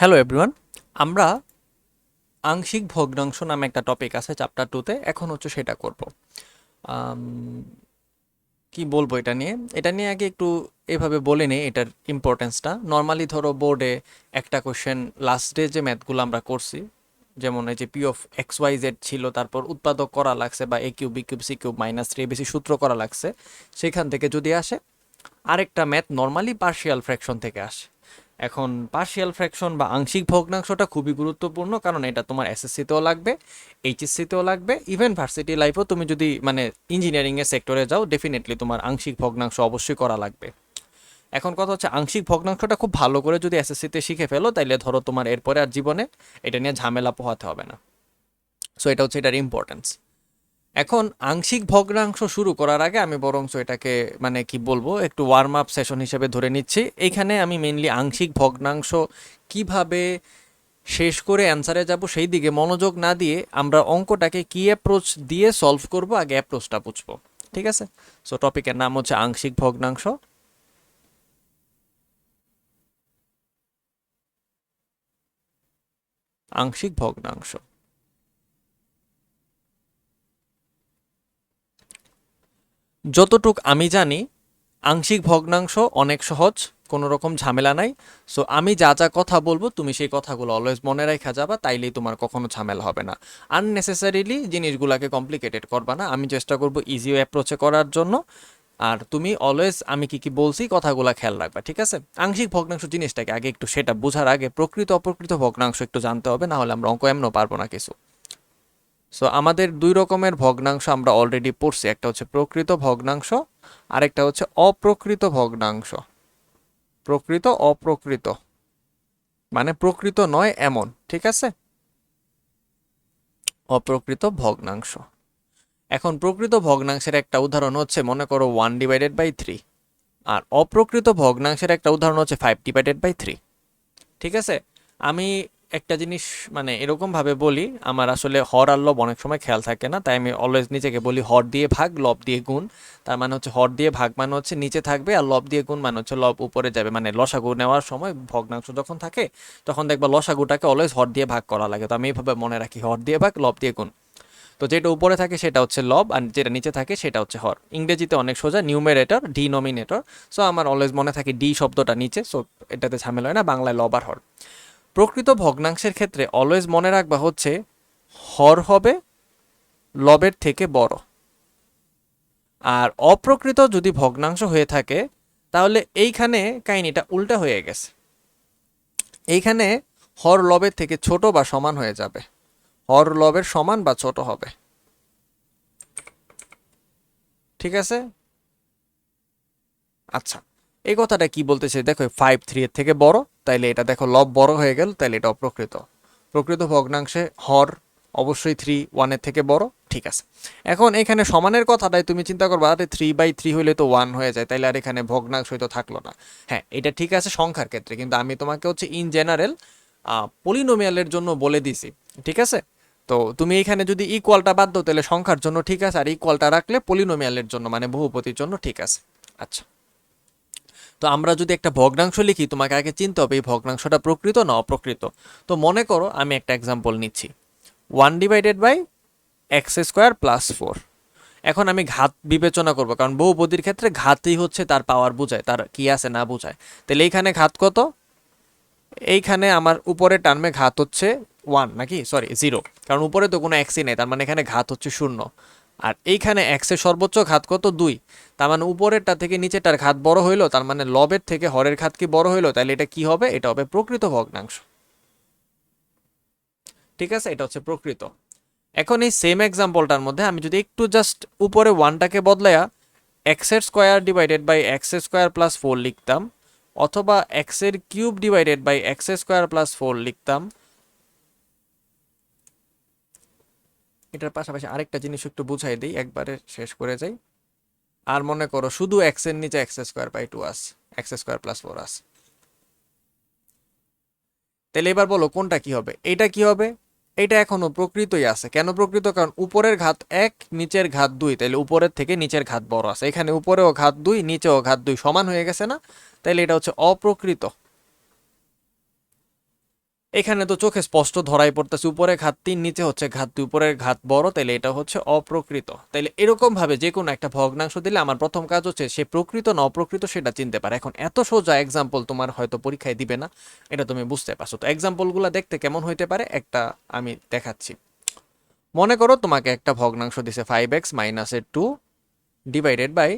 Hello everyone. আমরা আংশিক ভগ্নাংশ নামে একটা টপিক আছে চ্যাপ্টার 2-তে, এখন হচ্ছে সেটা করব। আম, কি বলবো এটা নিয়ে আগে একটু এভাবে বলে নেই এটার ইম্পর্টেন্সটা। নর্মালি ধরো বোর্ডে একটা কোশ্চেন লাস্ট ডে যে ম্যাথগুলো আমরা করছি, যেমন এই যে P of X Y Z ছিল, তারপর উৎপাদক করা লাগছে বা A cube B cube C cube minus three ABC সূত্র করা লাগছে, সেখান থেকে যদি আসে। আরেকটা ম্যাথ নর্মালি পার্শিয়াল ফ্র্যাকশন থেকে আসে। এখন পার্শিয়াল ফ্র্যাকশন বা আংশিক ভগ্নাংশটা খুবই গুরুত্বপূর্ণ, কারণ এটা তোমার এসএসসিতেও লাগবে, এইচএসসিতেও লাগবে, ইভেন ভার্সিটি লাইফেও তুমি যদি মানে ইঞ্জিনিয়ারিংয়ের সেক্টরে যাও, ডেফিনেটলি তোমার আংশিক ভগ্নাংশ অবশ্যই করা লাগবে। এখন কথা হচ্ছে, আংশিক ভগ্নাংশটা খুব ভালো করে যদি এসএসসিতে শিখে ফেলো, তাইলে ধরো তোমার এরপরে আর জীবনে এটা নিয়ে ঝামেলা পোহাতে হবে না। সো এটা হচ্ছে এটার ইম্পর্টেন্স। এখন আংশিক ভগ্নাংশ শুরু করার আগে আমি বরঞ্চ এটাকে মানে কি বলবো, একটু ওয়ার্ম আপ সেশন হিসেবে ধরে নিচ্ছি। এইখানে আমি মেইনলি আংশিক ভগ্নাংশ কিভাবে শেষ করে অ্যান্সারে যাব সেই দিকে মনোযোগ না দিয়ে আমরা অঙ্কটাকে কি অ্যাপ্রোচ দিয়ে সলভ করব, আগে অ্যাপ্রোচটা বুঝবো। ঠিক আছে? সো টপিকের নাম হচ্ছে আংশিক ভগ্নাংশ। আংশিক ভগ্নাংশ যতটুক আমি জানি, আংশিক ভগ্নাংশ অনেক সহজ, কোনো রকম ঝামেলা নাই। সো আমি যা যা কথা বলবো তুমি সেই কথাগুলো অলওয়েজ মনে রাখা যাবা, তাইলেই তোমার কখনো ঝামেলা হবে না। আননেসেসারিলি জিনিসগুলোকে কমপ্লিকেটেড করবা না, আমি চেষ্টা করব ইজি অ্যাপ্রোচে করার জন্য। আর তুমি অলওয়েজ আমি কি কি বলছি কথাগুলো খেয়াল রাখবা, ঠিক আছে? আংশিক ভগ্নাংশ জিনিসটাকে আগে একটু, সেটা বোঝার আগে প্রকৃত অপ্রকৃত ভগ্নাংশ একটু জানতে হবে, না হলে আমরা অঙ্ক এমনও পারবো না কিছু। সো আমাদের দুই রকমের ভগ্নাংশ আমরা অলরেডি পড়ছি, একটা হচ্ছে প্রকৃত ভগ্নাংশ, আরেকটা হচ্ছে অপ্রকৃত ভগ্নাংশ। প্রকৃত অপ্রকৃত মানে প্রকৃত নয় এমন, ঠিক আছে? অপ্রকৃত ভগ্নাংশ। এখন প্রকৃত ভগ্নাংশের একটা উদাহরণ হচ্ছে, মনে করো 1/3, আর অপ্রকৃত ভগ্নাংশের একটা উদাহরণ হচ্ছে 5/3। ঠিক আছে? আমি একটা জিনিস মানে এরকম ভাবে বলি, আমার আসলে হর আর লব অনেক সময় খেয়াল থাকে না, তাই আমি অলওয়েজ নিজেকে বলি হর দিয়ে ভাগ, লব দিয়ে গুণ। তার মানে হচ্ছে হর দিয়ে ভাগ মানে হচ্ছে নিচে থাকবে, আর লব দিয়ে গুণ মানে হচ্ছে লব উপরে যাবে। মানে লসাগু নেওয়ার সময় ভগ্নাংশ যখন থাকে, তখন দেখবা লসাগুটাকে অলওয়েজ হর দিয়ে ভাগ করা লাগে। তো আমি এইভাবে মনে রাখি, হর দিয়ে ভাগ, লব দিয়ে গুণ। তো যেটা উপরে থাকে সেটা হচ্ছে লব, আর যেটা নিচে থাকে সেটা হচ্ছে হর। ইংরেজিতে অনেক সোজা, নিউমেরেটর ডিনোমিনেটর। সো আমার অলওয়েজ মনে থাকে ডি শব্দটা নিচে, সো এটাতে ঝামেলা হয় না, বাংলায় লব আর হর। প্রকৃত ভগ্নাংশের ক্ষেত্রে অলওয়েজ মনে রাখবা হচ্ছে হর হবে লবের থেকে বড়। আর অপ্রকৃত যদি ভগ্নাংশ হয়ে থাকে, তাহলে এইখানে কাহিনীটা উল্টা হয়ে গেছে। এইখানে হর লবের থেকে ছোট বা সমান হয়ে যাবে, হর লবের সমান বা ছোট হবে। ঠিক আছে? আচ্ছা, এই কথাটা কি বলতেছে দেখো, 5 3 এর থেকে বড়, তাইলে এটা দেখো লব বড় হয়ে গেল, তাইলে এটা অপ্রকৃত। প্রকৃত ভগ্নাংশে হর অবশ্যই 3 1 এর থেকে বড়। ঠিক আছে, এখন এখানে সমানের কথাটাই তুমি চিন্তা করবা, আরে 3/3 হইলে তো 1 হয়ে যায়, তাইলে আর এখানে ভগ্নাংশ তো থাকলো না। হ্যাঁ, এটা ঠিক আছে সংখ্যার ক্ষেত্রে, কিন্তু আমি তোমাকে হচ্ছে ইন জেনারেল পলিনোমিয়ালের জন্য বলে দিছি। ঠিক আছে? তো তুমি এখানে যদি ইকুয়ালটা বাদ দাও, তাহলে সংখ্যার জন্য ঠিক আছে, আর ইকুয়ালটা রাখলে পলিনোমিয়ালের জন্য মানে বহুপতির জন্য ঠিক আছে। আচ্ছা, তো আমরা যদি একটা ভগ্নাংশ লিখি, তোমাকে আগে চিনতে হবে এই ভগ্নাংশটা প্রকৃত না অপ্রকৃত। তো মনে করো আমি একটা এক্সাম্পল নিচ্ছি, 1/x² + 4। এখন আমি ঘাত বিবেচনা করব, কারণ বহুপদীর ক্ষেত্রে ঘাতই হচ্ছে তার পাওয়ার বোঝায়, তার কি আছে না বোঝায়। তাহলে এইখানে ঘাত কত? এইখানে আমার উপরের টার্মে ঘাত হচ্ছে 1, নাকি সরি 0, কারণ উপরে তো কোনো এক্সই নেই, তার মানে এখানে ঘাত হচ্ছে 0। আর এইখানে এক্সের সর্বোচ্চ ঘাত কত? 2। তার মানে উপরেরটা থেকে নিচেরটার ঘাত বড় হইলো, তার মানে লবের থেকে হরের ঘাত কি বড় হইলো, তাহলে এটা কি হবে? এটা হবে প্রকৃত ভগ্নাংশ। ঠিক আছে? এটা হচ্ছে প্রকৃত। এখন এই সেম এক্সাম্পলটার মধ্যে আমি যদি একটু জাস্ট উপরে ওয়ানটাকে বদলায়া x² / x² + 4 লিখতাম, অথবা x³ / x² + 4 লিখতাম। এটার পাশাপাশি আরেকটা জিনিস একটু বুঝাই দিই, একবারে শেষ করে যাই। আর মনে করো শুধু এক্স এর নিচে x² / 2 আছে, x² + 4 আছে। তাহলে এবার বলো কোনটা কি হবে? এটা কি হবে? এটা এখনো প্রকৃতই আছে। কেন প্রকৃত? কারণ উপরের ঘাত 1, নিচের ঘাত 2, তাইলে উপরের থেকে নিচের ঘাত বড় আছে। এখানে উপরেও ঘাত 2, নিচেও ঘাত 2 সমান হয়ে গেছে না? তাইলে এটা হচ্ছে অপ্রকৃত। এখানে তো চোখে স্পষ্ট ধরাই পড়তেছে উপরে ঘাত 3 নিচে হচ্ছে ঘাত 2, উপরের ঘাত বড়, তাহলে এটা হচ্ছে অপ্রকৃত। তাহলে এরকম ভাবে যে কোনো একটা ভগ্নাংশ দিলে আমার প্রথম কাজ হচ্ছে সে প্রকৃত না অপ্রকৃত সেটা চিনতে পারে। এখন এত সোজা এক্সাম্পল তোমার হয়তো পরীক্ষায় দিবে না, এটা তুমি বুঝতে পারছো। তো এক্সাম্পলগুলো দেখতে কেমন হইতে পারে একটা আমি দেখাচ্ছি। মনে করো তোমাকে একটা ভগ্নাংশ দিছে 5x মাইনাসের 2 divided by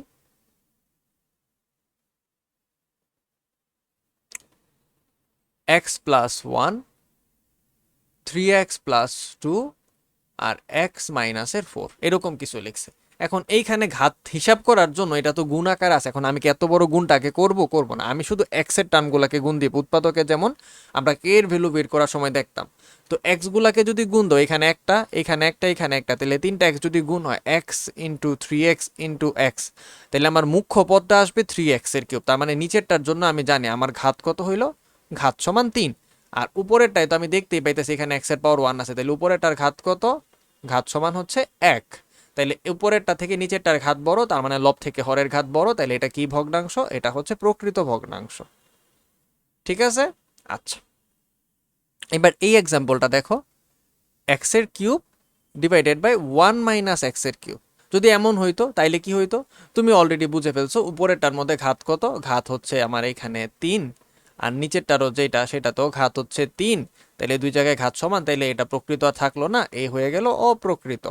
x plus 1, 3x plus 2 আর এক্স মাইনাসের 4, এরকম কিছু লিখছে। এখন এইখানে ঘাত হিসাব করার জন্য এটা তো গুণ আকার আছে। এখন আমি কি এত বড় গুণটাকে করব না, আমি শুধু এক্স এর টার্মগুলোকে গুণ দিব। উৎপাদকে যেমন আমরা কে এর ভ্যালু বের করার সময় দেখতাম, তো এক্স গুলাকে যদি গুণ দাও, এখানে একটা এখানে একটা এখানে একটা, তাহলে তিনটা এক্স যদি গুণ হয় x into 3x into x, তাহলে আমার মুখ্য পদটা আসবে 3x এর কিউব। তার মানে নিচেরটার জন্য আমি জানি আমার ঘাত কত হইল, ঘাত সমান 3। আর উপরেরটাই তো আমি দেখতেই পাইতেছি এখানে এক্স এর পাওয়ার 1 আছে, তাহলে উপরেরটার ঘাত কত, ঘাত সমান হচ্ছে 1। তাইলে উপরেরটা থেকে নিচেরটার ঘাত বড়, তার মানে লব থেকে হরের ঘাত বড়, তাহলে এটা কি ভগ্নাংশ, এটা হচ্ছে প্রকৃত ভগ্নাংশ। ঠিক আছে, আচ্ছা এবার এই এক্সাম্পলটা দেখো, এক্স এর cube divided by 1 minus x এর কিউব। যদি এমন হইতো তাইলে কি হইতো, তুমি অলরেডি বুঝে ফেলছো উপরেরটার মধ্যে ঘাত কত, ঘাত হচ্ছে আমার এখানে 3, আর নিচেরটারও যেটা সেটা তো ঘাত হচ্ছে 3, তাহলে দুই জায়গায় ঘাত সমান, তাইলে এটা প্রকৃত আর থাকলো না, এই হয়ে গেল অপ্রকৃত।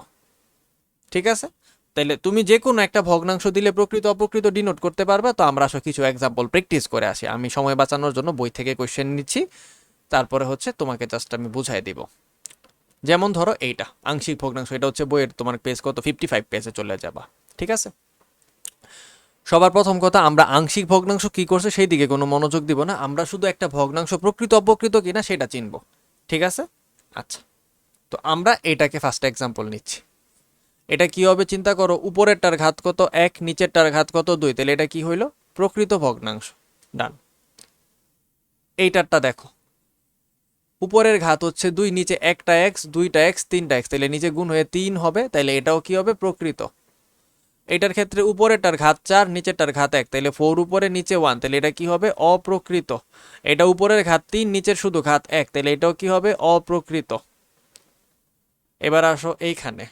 ঠিক আছে, তাহলে তুমি যে কোনো একটা ভগ্নাংশ দিলে প্রকৃত অপ্রকৃত ডিনোট করতে পারবে। তো আমরা আসলে কিছু এক্সাম্পল প্র্যাকটিস করে আসি, আমি সময় বাঁচানোর জন্য বই থেকে কোশ্চেন নিচ্ছি, তারপরে হচ্ছে তোমাকে জাস্ট আমি বুঝাই দিব। যেমন ধরো এইটা আংশিক ভগ্নাংশ, এটা হচ্ছে বইয়ের তোমার পেজ কত 55 পেজে চলে যাবা। ঠিক আছে, সবার প্রথম কথা আমরা আংশিক ভগ্নাংশ কি করছে সেই দিকে কোনো মনোযোগ দিব না, আমরা শুধু একটা ভগ্নাংশ প্রকৃত অপ্রকৃত কিনা সেটা চিনব। ঠিক আছে, আচ্ছা তো আমরা এটাকে ফার্স্ট এক্সাম্পল নিচ্ছি। এটা কি হবে চিন্তা করো, উপরেরটার ঘাত কত 1, নিচেরটার ঘাত কত 2, তাহলে এটা কি হইল, প্রকৃত ভগ্নাংশ। ডান। এইটারটা দেখো, উপরের ঘাত হচ্ছে 2, নিচে একটা এক্স, দুইটা এক্স, তিনটা এক্স, তাহলে নিচে গুণ হয়ে 3 হবে, তাহলে এটাও কি হবে, প্রকৃত। এটার ক্ষেত্রে উপরেরটার ঘাত 4, নিচেরটার ঘাত 1, তাহলে 4 উপরে নিচে 1, তাহলে এটা কি হবে, অপ্রকৃত। এটা উপরের ঘাত 3, নিচের শুধু ঘাত 1, তাহলে এটাও কি হবে, অপ্রকৃত। এবার আসো এইখানে,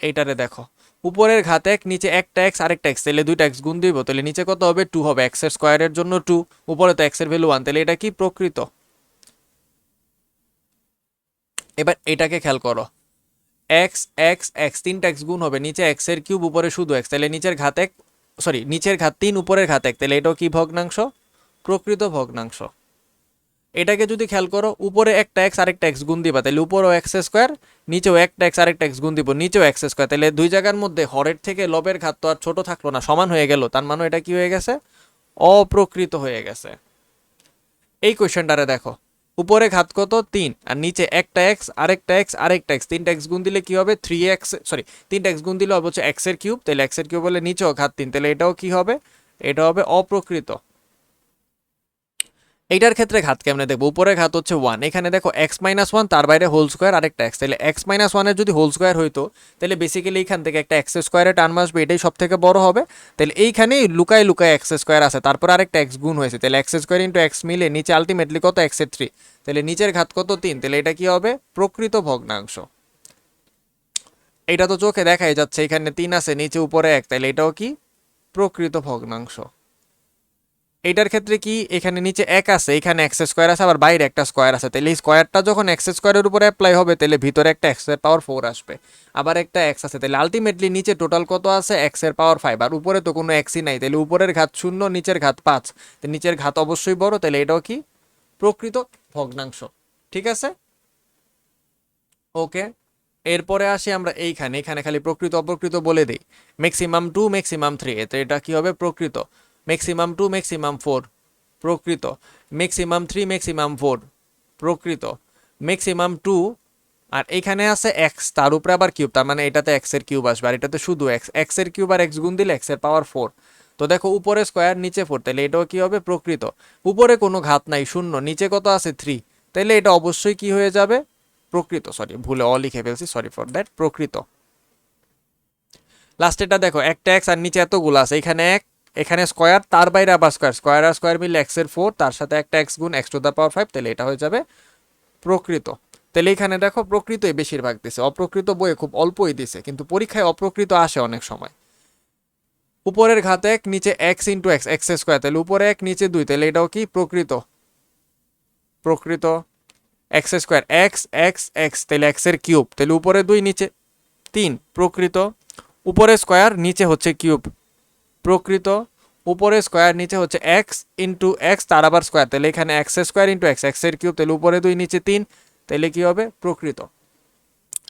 এইটারে দেখো, উপরের ঘাত 1, নিচে একটা এক্স আরেকটা এক্স, তাহলে দুইটা এক্স গুণ দিব, তাহলে নিচে কত হবে, 2 হবে, এক্স এর স্কয়ারের জন্য 2, উপরে তো এক্স এর ভ্যালু 1, তাহলে এটা কি, প্রকৃত। এবার এটাকে খেয়াল করো, এক্স এক্স এক্স, তিনটা এক্স গুণ হবে, নিচে এক্স এর কিউব উপরে শুধু এক্স, তাহলে নিচের ঘাত 1, সরি নিচের ঘাত 3 উপরের ঘাত 1, তাহলে এটাও কি ভগ্নাংশ, প্রকৃত ভগ্নাংশ। এটাকে যদি খেয়াল করো, উপরে একটা এক্স আরেকটা এক্স গুণ দিবা, তাহলে উপরেও এক্স স্কোয়ার, নিচেও একটা এক্স আরেকটা এক্স গুণ দিব, নিচেও এক্স স্কোয়ার, তাহলে দুই জায়গার মধ্যে হরের থেকে লবের ঘাত তো আর ছোট থাকলো না, সমান হয়ে গেল, তার মানে এটা কি হয়ে গেছে, অপ্রকৃত হয়ে গেছে। এই কোয়েশ্চেনটারে দেখো, উপরে ঘাত কত 3, আর নিচে একটা এক্স আরেকটা এক্স আরেকটা এক্স, তিনটা এক্স গুণ দিলে কি হবে 3x, সরি তিনটা এক্স গুণ দিলে হবে হচ্ছে এক্স এর কিউব, তাহলে এক্স এর কিউব বলে নিচেও ঘাত 3, তাহলে এটাও কি হবে, এটা হবে অপ্রকৃত। এইটার ক্ষেত্রে ঘাত কেমনে দেখবো, উপরে ঘাত হচ্ছে 1, এখানে দেখো x মাইনাস 1, তার বাইরে হোল স্কোয়ার আরেকটা x, তাহলে x মাইনাস 1 এর যদি হোল স্কোয়ার হইতো, তাহলে বেসিক্যালি এখান থেকে একটা এক্স স্কোয়ারের টার্ম আসবে, এটাই সব থেকে বড় হবে, তাহলে এইখানেই লুকায় লুকায় এক্স স্কোয়ার আছে, তারপর আরেকটা এক্স গুণ হয়েছে, তাহলে এক্স স্কোয়ার ইন্টু এক্স মিলে নিচে আলটিমেটলি কত, এক্স এর 3, তাহলে নিচের ঘাত কত 3, তাহলে এটা কি হবে, প্রকৃত ভগ্নাংশ। এটা তো চোখে দেখাই যাচ্ছে, এখানে 3 আছে, নিচে উপরে 1, তাহলে এটাও কি, প্রকৃত ভগ্নাংশ। এইটার ক্ষেত্রে কি, এখানে নিচে 1 আছে, এখানে এক্স স্কোয়ার আছে, আবার বাইরে একটা স্কোয়ার আছে, তাহলে এই স্কোয়ারটা যখন এক্স স্কোয়ারের উপরে অ্যাপ্লাই হবে, তাহলে ভিতরে একটা এক্স এর পাওয়ার 4 আসবে, আবার একটা এক্স আছে, তাহলে আলটিমেটলি নিচে টোটাল কত আছে, এক্স এর পাওয়ার 5, আর উপরে তো কোনো এক্সই নাই, তাহলে উপরের ঘাত 0, নিচের ঘাত 5, তো নিচের ঘাত অবশ্যই বড়, তাহলে এটাও কি, প্রকৃত ভগ্নাংশ। ঠিক আছে, ওকে। এরপরে আসি আমরা এইখানে, এখানে খালি প্রকৃত অপ্রকৃত বলে দিই, ম্যাক্সিমাম 2 ম্যাক্সিমাম 3, এতে এটা কি হবে, প্রকৃত। ম্যাক্সিমাম 2 ম্যাক্সিমাম 4, প্রকৃত। ম্যাক্সিমাম 3 ম্যাক্সিমাম 4, প্রকৃত। ম্যাক্সিমাম 2, আর এখানে আছে এক্স, তার উপরে আবার কিউব, তার মানে এটাতে এক্স এর কিউব আসবে, আর এটাতে শুধু এক্স, এক্স এর কিউব আর এক্স গুণ দিলে এক্স এর পাওয়ার 4। তো দেখো উপরে স্কোয়ার নিচে 4, তাহলে এটাও কি হবে, প্রকৃত। উপরে কোনো ঘাত নাই, শূন্য, নিচে কত আছে 3, তাহলে এটা অবশ্যই কি হয়ে যাবে, প্রকৃত। সরি ভুলে অ লিখে ফেলছি, সরি ফর দ্যাট, প্রকৃত। লাস্টেরটা দেখো, একটা এক্স আর নিচে এতগুলো আছে, এখানে এক, এখানে স্কোয়ার, তার বাইরে আবার স্কোয়ার, স্কোয়ার আর স্কোয়ার মিলে এক্স এর 4, তার সাথে একটা এক্স গুণ এক্স টু দ্য পাওয়ার 5, তাহলে এটা হয়ে যাবে প্রকৃত। তাহলে এখানে দেখো প্রকৃতই বেশিরভাগ দিছে, অপ্রকৃত বইয়ে খুব অল্পই দিছে, কিন্তু পরীক্ষায় অপ্রকৃত আসে অনেক সময়। উপরের ঘাত 1 নিচে x into x, x square, তাহলে উপরে 1 নিচে 2, তাহলে এটাও কি প্রকৃত। প্রকৃত x square, x x x, তাহলে এক্স এর কিউব, তাহলে উপরে 2 নিচে 3, প্রকৃত। উপরে স্কোয়ার নিচে হচ্ছে কিউব, প্রকৃত। উপরে স্কোয়ার নিচে হচ্ছে এক্স ইন্টু এক্স তার আবার স্কোয়ার, তাহলে এখানে x square into x, x এর কিউব, তাহলে উপরে 2 নিচে 3, তাহলে কি হবে প্রকৃত।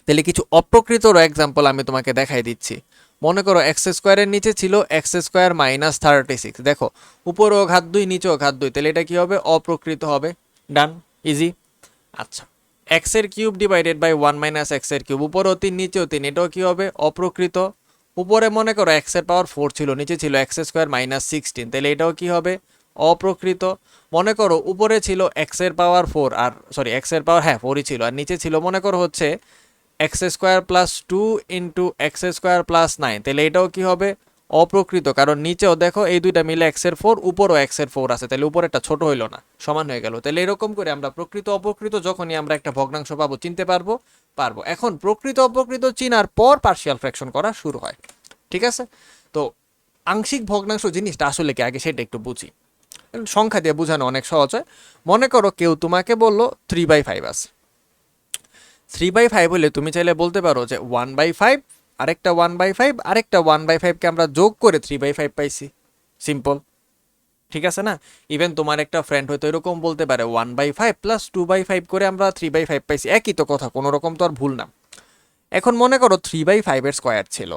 তাহলে কিছু অপ্রকৃতর এক্সাম্পল আমি তোমাকে দেখাই দিচ্ছি। মনে করো এক্স স্কোয়ারের নিচে ছিল এক্স স্কোয়ার মাইনাস 36, দেখো উপরেও ঘাত 2 নিচেও ঘাত 2, তাহলে এটা কি হবে অপ্রকৃত হবে। Done, easy. আচ্ছা, এক্স এর cube divided by 1 minus x এর কিউব, উপরেও 3 নিচেও 3, এটাও কি হবে অপ্রকৃত। উপরে মনে করো এক্স এর পাওয়ার 4 ছিল, নিচে ছিল এক্স স্কোয়ার মাইনাস 16, তাহলে এটাও কি হবে অপ্রকৃত। মনে করো উপরে ছিল এক্স এর পাওয়ার 4, আর সরি এক্স এর পাওয়ার 4ই ছিল, আর নিচে ছিল মনে করো হচ্ছে x square plus 2 into x square plus 9, তাহলে এটাও কি হবে অপ্রকৃত, কারণ নিচেও দেখো এই দুইটা মিলে এক্স এর 4, উপরও এক্স এর 4 আছে, তাহলে উপরেরটা ছোট হইলো না, সমান হয়ে গেল। তাহলে এরকম করে আমরা প্রকৃত অপ্রকৃত যখনই আমরা একটা ভগ্নাংশ পাবো চিনতে পারবো। এখন প্রকৃত অপ্রকৃত চিনার পর পার্শিয়াল ফ্র্যাকশন করা শুরু হয়। ঠিক আছে, তো আংশিক ভগ্নাংশ জিনিসটা আসলে কি আগে সেটা একটু বুঝি। সংখ্যা দিয়ে বোঝানো অনেক সহজ হয়। মনে করো কেউ তোমাকে বললো 3/5 আছে। 3/5 হলে তুমি চাইলে বলতে পারো যে 1/5, আরেকটা 1/5, আরেকটা 1/5কে আমরা যোগ করে 3/5 পাইছি, সিম্পল। ঠিক আছে না? ইভেন তোমার একটা ফ্রেন্ড হয়তো এরকম বলতে পারে 1/5 প্লাস 2/5 করে আমরা 3/5 পাইছি, একই তো কথা, কোনো রকম তো আর ভুল না। এখন মনে করো 3/5 এর স্কোয়ার ছিল,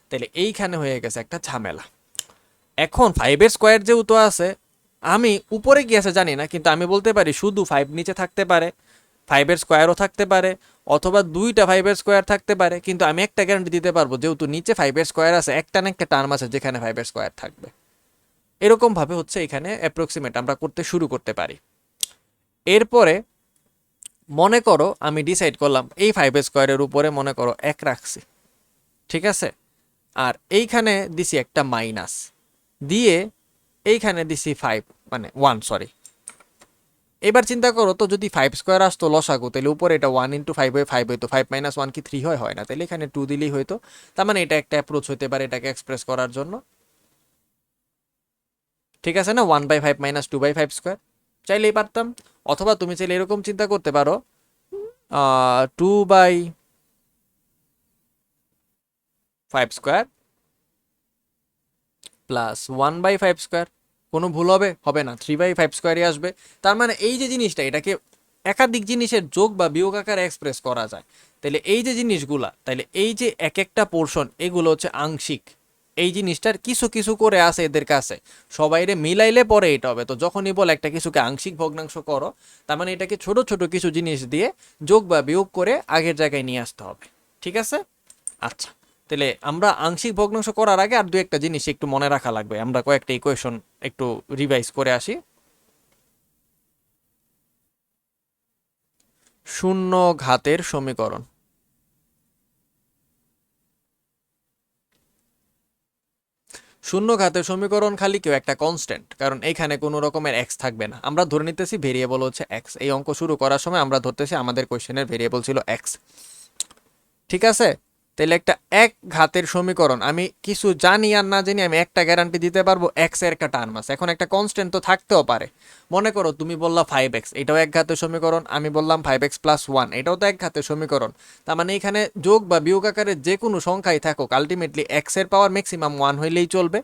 তাহলে এইখানে হয়ে গেছে একটা ঝামেলা। এখন 5 এর স্কোয়ার যেহেতু আছে, আমি উপরে কি আছে জানি না, কিন্তু আমি বলতে পারি শুধু 5 নিচে থাকতে পারে, 5 এর স্কোয়ারও থাকতে পারে, অথবা দুইটা 5 এর স্কোয়ার থাকতে পারে, কিন্তু আমি একটা গ্যারান্টি দিতে পারবো যেহেতু নিচে 5 এর স্কোয়ার আছে, একটা না একটা টার্ম আছে যেখানে 5 এর স্কোয়ার থাকবে। এরকম ভাবে হচ্ছে এখানে অ্যাপ্রক্সিমেট আমরা করতে শুরু করতে পারি। এরপরে মনে করো আমি ডিসাইড করলাম এই 5 এর স্কোয়ারের উপরে মনে করো 1 রাখছি, ঠিক আছে, আর এইখানে দিছি একটা মাইনাস দিয়ে এইখানে দিছি 5 মানে 1 সরি। এবার চিন্তা করো তো যদি 5 স্কোয়ার আসতো লসাগু, তাহলে উপরে এটা 1 ইন্টু 5 হয়ে 5 হইতো, 5 মাইনাস 1 কি 3 হয়, হয় না, তাহলে এখানে 2 দিলেই হইতো। তার মানে এটা একটা অ্যাপ্রোচ হতে পারে এটাকে এক্সপ্রেস করার জন্য। ঠিক আছে না, 1/5 মাইনাস 2/5 স্কোয়ার চাইলেই পারতাম। অথবা তুমি চাইলে এরকম চিন্তা করতে পারো 2/5 স্কোয়ার প্লাস 1/5 স্কোয়ার। কোনো ভুল হবে? হবে না, 3/5 স্কোয়ারই আসবে। তার মানে এই যে জিনিসটা, এটাকে একাধিক জিনিসের যোগ বা বিয়োগ আকারে এক্সপ্রেস করা যায়। তাহলে এই যে জিনিসগুলা, তাহলে এই যে এক একটা পোর্শন, এগুলো হচ্ছে আংশিক। এই জিনিসটার কিছু কিছু করে আছে এদের কাছে, সবাইরে মিলাইলে পরে এটা হবে। তো যখনই বলে একটা কিছুকে আংশিক ভগ্নাংশ করো, তার মানে এটাকে ছোট ছোট কিছু জিনিস দিয়ে যোগ বা বিয়োগ করে আগের জায়গায় নিয়ে আসতে হবে। ঠিক আছে? আচ্ছা, তাহলে আমরা আংশিক ভগ্নাংশ করার আগে আর দু একটা জিনিস একটু মনে রাখা লাগবে। আমরা কয়েকটা ইকুয়েশন একটু রিভাইজ করে আসি। শূন্য ঘাতের সমীকরণ। শূন্য ঘাতের সমীকরণ খালি কেউ একটা কনস্ট্যান্ট, কারণ এইখানে কোনো রকমের এক্স থাকবে না। আমরা ধরে নিতেছি ভেরিয়েবল হচ্ছে এক্স। এই অঙ্ক শুরু করার সময় আমরা ধরতেছি আমাদের কোশ্চেনের ভেরিয়েবল ছিল এক্স। ঠিক আছে, তাহলে একটা এক ঘাতের সমীকরণ, আমি কিছু জানি আর না জানি আমি একটা গ্যারান্টি দিতে পারবো, এক্স এর একটা টার্ম আছে। এখন একটা কনস্ট্যান্ট তো থাকতেও পারে। মনে করো তুমি বললা 5x, এটাও এক ঘাতের সমীকরণ। আমি বললাম 5x প্লাস 1, এটাও তো এক ঘাতের সমীকরণ। তার মানে এখানে যোগ বা বিয়োগ আকারে যে কোনো সংখ্যাই থাকুক, আলটিমেটলি এক্স এর পাওয়ার ম্যাক্সিমাম 1 হইলেই চলবে।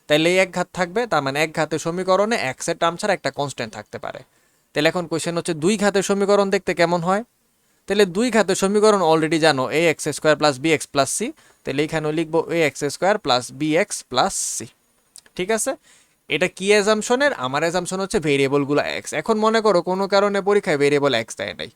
তাহলে এই এক ঘাত থাকবে, তার মানে এক ঘাতের সমীকরণে এক্স এর টার্ম ছাড়া একটা কনস্ট্যান্ট থাকতে পারে। তাহলে এখন কোশ্চেন হচ্ছে দুই ঘাতের সমীকরণ দেখতে কেমন হয়। তাহলে দুই ঘাতের সমীকরণ অলরেডি জানো, A X square plus B x plus C. তাহলে এখানেও লিখবো A X square plus B x plus C. ঠিক আছে, এটা কি অ্যাজাম্পশনের? আমার অ্যাজাম্পশন হচ্ছে ভেরিয়েবলগুলো এক্স। এখন মনে করো কোনো কারণে পরীক্ষায় ভেরিয়েবল এক্স দেয় নাই,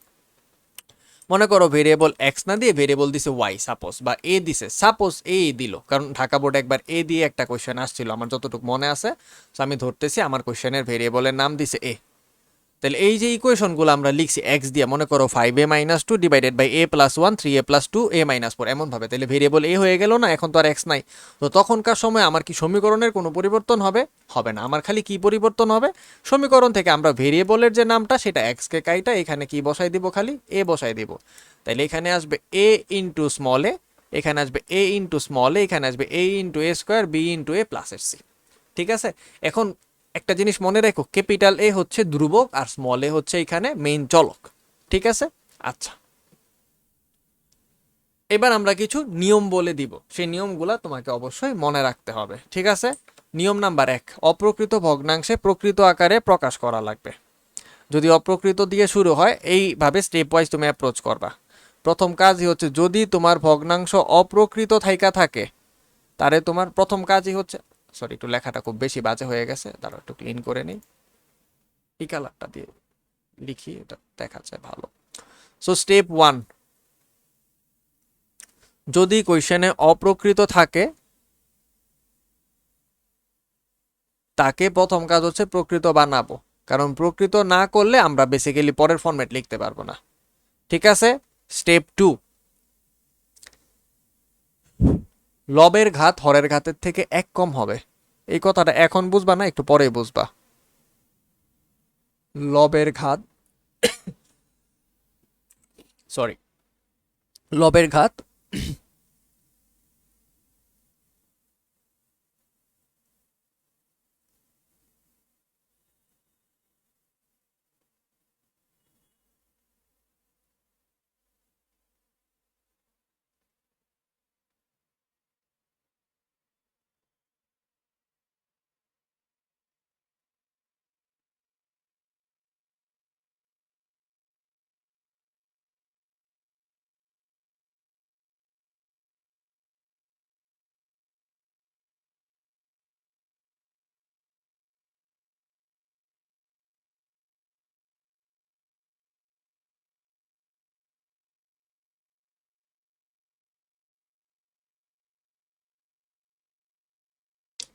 মনে করো ভেরিয়েবল এক্স না দিয়ে ভেরিয়েবল দিছে ওয়াই সাপোজ, বা এ দিছে, সাপোজ এ দিল, কারণ ঢাকা বোর্ডে একবার এ দিয়ে একটা কোশ্চেন আসছিল আমার যতটুকু মনে আছে। তো আমি ধরতেছি আমার কোশ্চেনের ভেরিয়েবলের নাম দিছে এ। তাহলে এই যে ইকুয়েশনগুলো আমরা লিখছি এক্স দিয়ে, মনে করো 5a - 2 divided by a + 1 3a + 2 a - 4 এমন ভাবে, তাহলে ভেরিয়েবল a হয়ে গেল না, এখন তো আর এক্স নাই। তো তখনকার সময় আমার কি সমীকরণের কোনো পরিবর্তন হবে? হবে না। আমার খালি কি পরিবর্তন হবে? সমীকরণ থেকে আমরা ভেরিয়েবলের যে নামটা সেটা এক্স কে কাইটা এখানে কি বসাই দিব? খালি a বসাই দিব। তাইলে এখানে আসবে a ইন্টু স্মল এ, এখানে আসবে a ইন্টু স্মল এ, এখানে আসবে a into a square b into a plus এর সি। ঠিক আছে? এখন একটা জিনিস মনে রেখো, ক্যাপিটাল এ হচ্ছে ধ্রুবক আর স্মল এ হচ্ছে এখানে মেইন চলক। ঠিক আছে? আচ্ছা, এবার আমরা কিছু নিয়ম বলে দিব, সেই নিয়মগুলা তোমাকে অবশ্যই মনে রাখতে হবে। ঠিক আছে? নিয়ম নাম্বার 1, অপ্রকৃত ভগ্নাংশে প্রকৃত আকারে প্রকাশ করা লাগবে। যদি অপ্রকৃত দিয়ে শুরু হয়, এইভাবে স্টেপ ওয়াইজ তুমি অ্যাপ্রোচ করবা। প্রথম কাজই হচ্ছে, যদি তোমার ভগ্নাংশ অপ্রকৃত থাইকা থাকে, তারে তোমার প্রথম কাজই হচ্ছে, সরি একটু লেখাটা খুব বেশি বাজে হয়ে গেছে, তারা একটু ক্লিন করে নিই, এই কালারটা দিয়ে লিখি, এটা দেখা যায় ভালো। সো স্টেপ 1, যদি কোয়েশ্চেনে অপ্রকৃত থাকে, তাকে প্রথম কাজ হচ্ছে প্রকৃত বানাবো, কারণ প্রকৃত না করলে আমরা বেসিক্যালি পরের ফরম্যাট লিখতে পারবো না। ঠিক আছে? স্টেপ 2, লবের ঘাত হরের ঘাতের থেকে 1 কম হবে। এই কথাটা এখন বুঝবা না, একটু পরে বুঝবা। লবের ঘাত, সরি, লবের ঘাত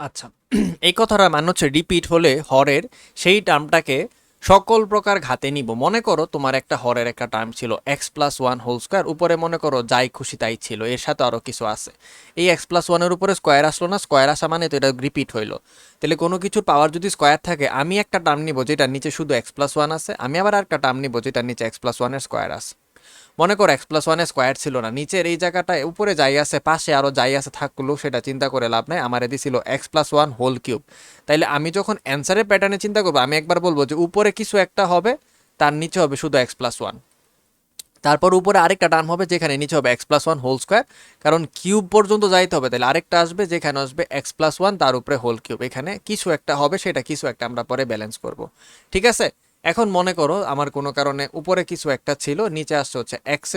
আচ্ছা, এই কথাটা মানে হচ্ছে রিপিট হলে হরের সেই টার্মটাকে সকল প্রকার ঘাতে নিব। মনে করো তোমার একটা হরের একটা টার্ম ছিল x+1 হোল স্কোয়ার, উপরে মনে করো যাই খুশি তাই ছিল, এর সাথে আরও কিছু আছে। এই x+1-এর উপরে স্কোয়ার আসলো না, স্কোয়ার আসা মানে তো এটা রিপিট হইলো। তাহলে কোনো কিছুর পাওয়ার যদি স্কোয়ার থাকে, আমি একটা টার্ম নিব যেটার নিচে শুধু x+1 আছে, আমি আবার একটা টার্ম নিব যেটার নিচে x+1-এর স্কোয়ার আছে। মনে করো x+1 স্কোয়ার ছিল না, নিচের এই জায়গাটায় উপরে যাই আছে, পাশে আরো যাই আছে থাকলো, সেটা চিন্তা করে লাভ নাই, আমার এদি ছিল x+1 হোল কিউব। তাইলে আমি যখন অ্যান্সারের প্যাটার্নে চিন্তা করবো, আমি একবার বলবো যে উপরে কিছু একটা হবে, তার নিচে হবে শুধু x+1, তারপর উপরে আরেকটা টার্ম হবে যেখানে নিচে হবে x+1 হোল স্কোয়ার, কারণ কিউব পর্যন্ত যাইতে হবে, তাহলে আরেকটা আসবে যেখানে আসবে x+1 তার উপরে হোল কিউব, এখানে কিছু একটা হবে, সেটা কিছু একটা আমরা পরে ব্যালেন্স করব। ঠিক আছে? এখন মনে করো আমার কোনো কারণে উপরে কিছু একটা ছিল, নিচে আসছে হচ্ছে x²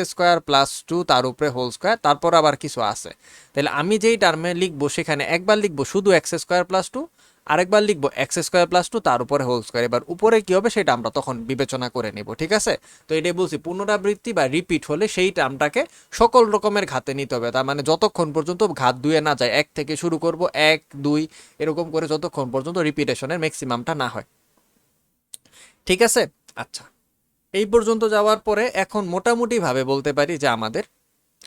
+ 2 তার উপরে হোল স্কোয়ার, তারপর আবার কিছু আছে। তাহলে আমি যেই টার্মে লিখবো সেখানে একবার লিখবো শুধু x² + 2, আরেকবার লিখবো x² + 2 তার উপরে হোল স্কোয়ার। এবার উপরে কি হবে সেটা আমরা তখন বিবেচনা করে নেব। ঠিক আছে? তো এটাই বলছি, পুনরাবৃত্তি বা রিপিট হলে সেই টার্মটাকে সকল রকমের ঘাতে নিতে হবে। তার মানে যতক্ষণ পর্যন্ত ঘাত দুয়ে না যায়, 1 থেকে শুরু করব, 1 2 এরকম করে যতক্ষণ পর্যন্ত রিপিটেশনের ম্যাক্সিমামটা না হয়। ঠিক আছে? আচ্ছা, এই পর্যন্ত যাওয়ার পরে এখন মোটামুটি ভাবে বলতে পারি যে আমাদের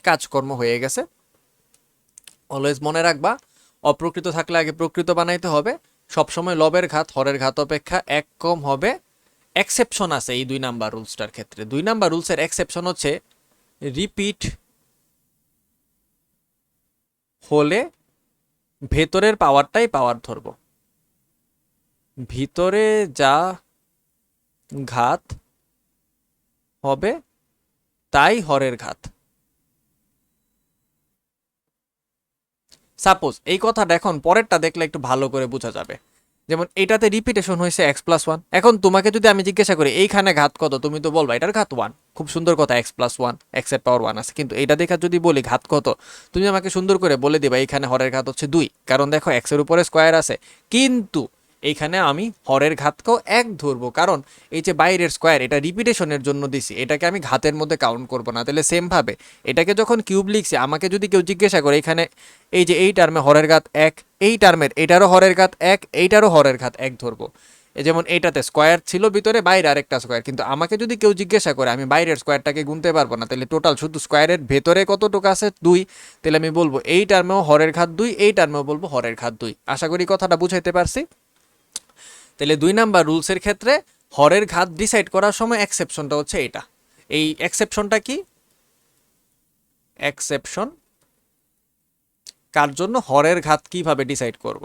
কাজকর্ম হয়ে গেছে। অলওয়েজ মনে রাখবা, অপ্রকৃত থাকলে আগে প্রকৃত বানাইতে হবে। সবসময় লবের ঘাত হরের ঘাত অপেক্ষা 1 কম হবে। এক্সেপশন আছে এই 2 নাম্বার রুলসটার ক্ষেত্রে। 2 নাম্বার রুলসের এক্সেপশন হচ্ছে, রিপিট হলে ভেতরের পাওয়ারটাই পাওয়ার ধরবো, ভিতরে যা ঘাত হবে তাই হরের ঘাত। সাপোজ এই কথাটা এখন পরেরটা দেখলে একটু ভালো করে বোঝা যাবে। যেমন এটাতে রিপিটেশন হয়েছে x+1, এখন তোমাকে যদি আমি জিজ্ঞাসা করি এইখানে ঘাত কত, তুমি তো বলবা এটার ঘাত 1, খুব সুন্দর কথা, x+1, x⁻1 আছে, কিন্তু এটা দেখা যদি বলি ঘাত কত, তুমি আমাকে সুন্দর করে বলে দিবা এইখানে হরের ঘাত হচ্ছে 2, কারণ দেখো x এর উপরে স্কোয়ার আছে, কিন্তু এইখানে আমি হরের ঘাতকেও 1 ধরবো, কারণ এই যে বাইরের স্কোয়ার এটা রিপিটেশনের জন্য দিছি, এটাকে আমি ঘাতের মধ্যে কাউন্ট করবো না। তাহলে সেম ভাবে এটাকে যখন কিউব লিখছি, আমাকে যদি কেউ জিজ্ঞাসা করে এখানে এই যে এই টার্মে হরের ঘাত 1, এই টার্মের এটারও হরের ঘাত 1, এইটারও হরের ঘাত 1 ধরবো। যেমন এইটাতে স্কোয়ার ছিল ভিতরে, বাইরে আরেকটা স্কোয়ার, কিন্তু আমাকে যদি কেউ জিজ্ঞাসা করে আমি বাইরের স্কোয়ারটাকে গুনতে পারবো না, তাহলে টোটাল শুধু স্কোয়ারের ভেতরে কতটুকু আছে 2, তাহলে আমি বলবো এই টার্মেও হরের ঘাত 2, এই টার্মেও বলবো হরের ঘাত 2। আশা করি কথাটা বুঝাইতে পারছি। তাহলে 2 নাম্বার রুলসের ক্ষেত্রে হরের ঘাত ডিসাইড করার সময় এক্সেপশনটা হচ্ছে এটা। এই এক্সেপশনটা কি? এক্সেপশন কার জন্য? হরের ঘাত কিভাবে ডিসাইড করব?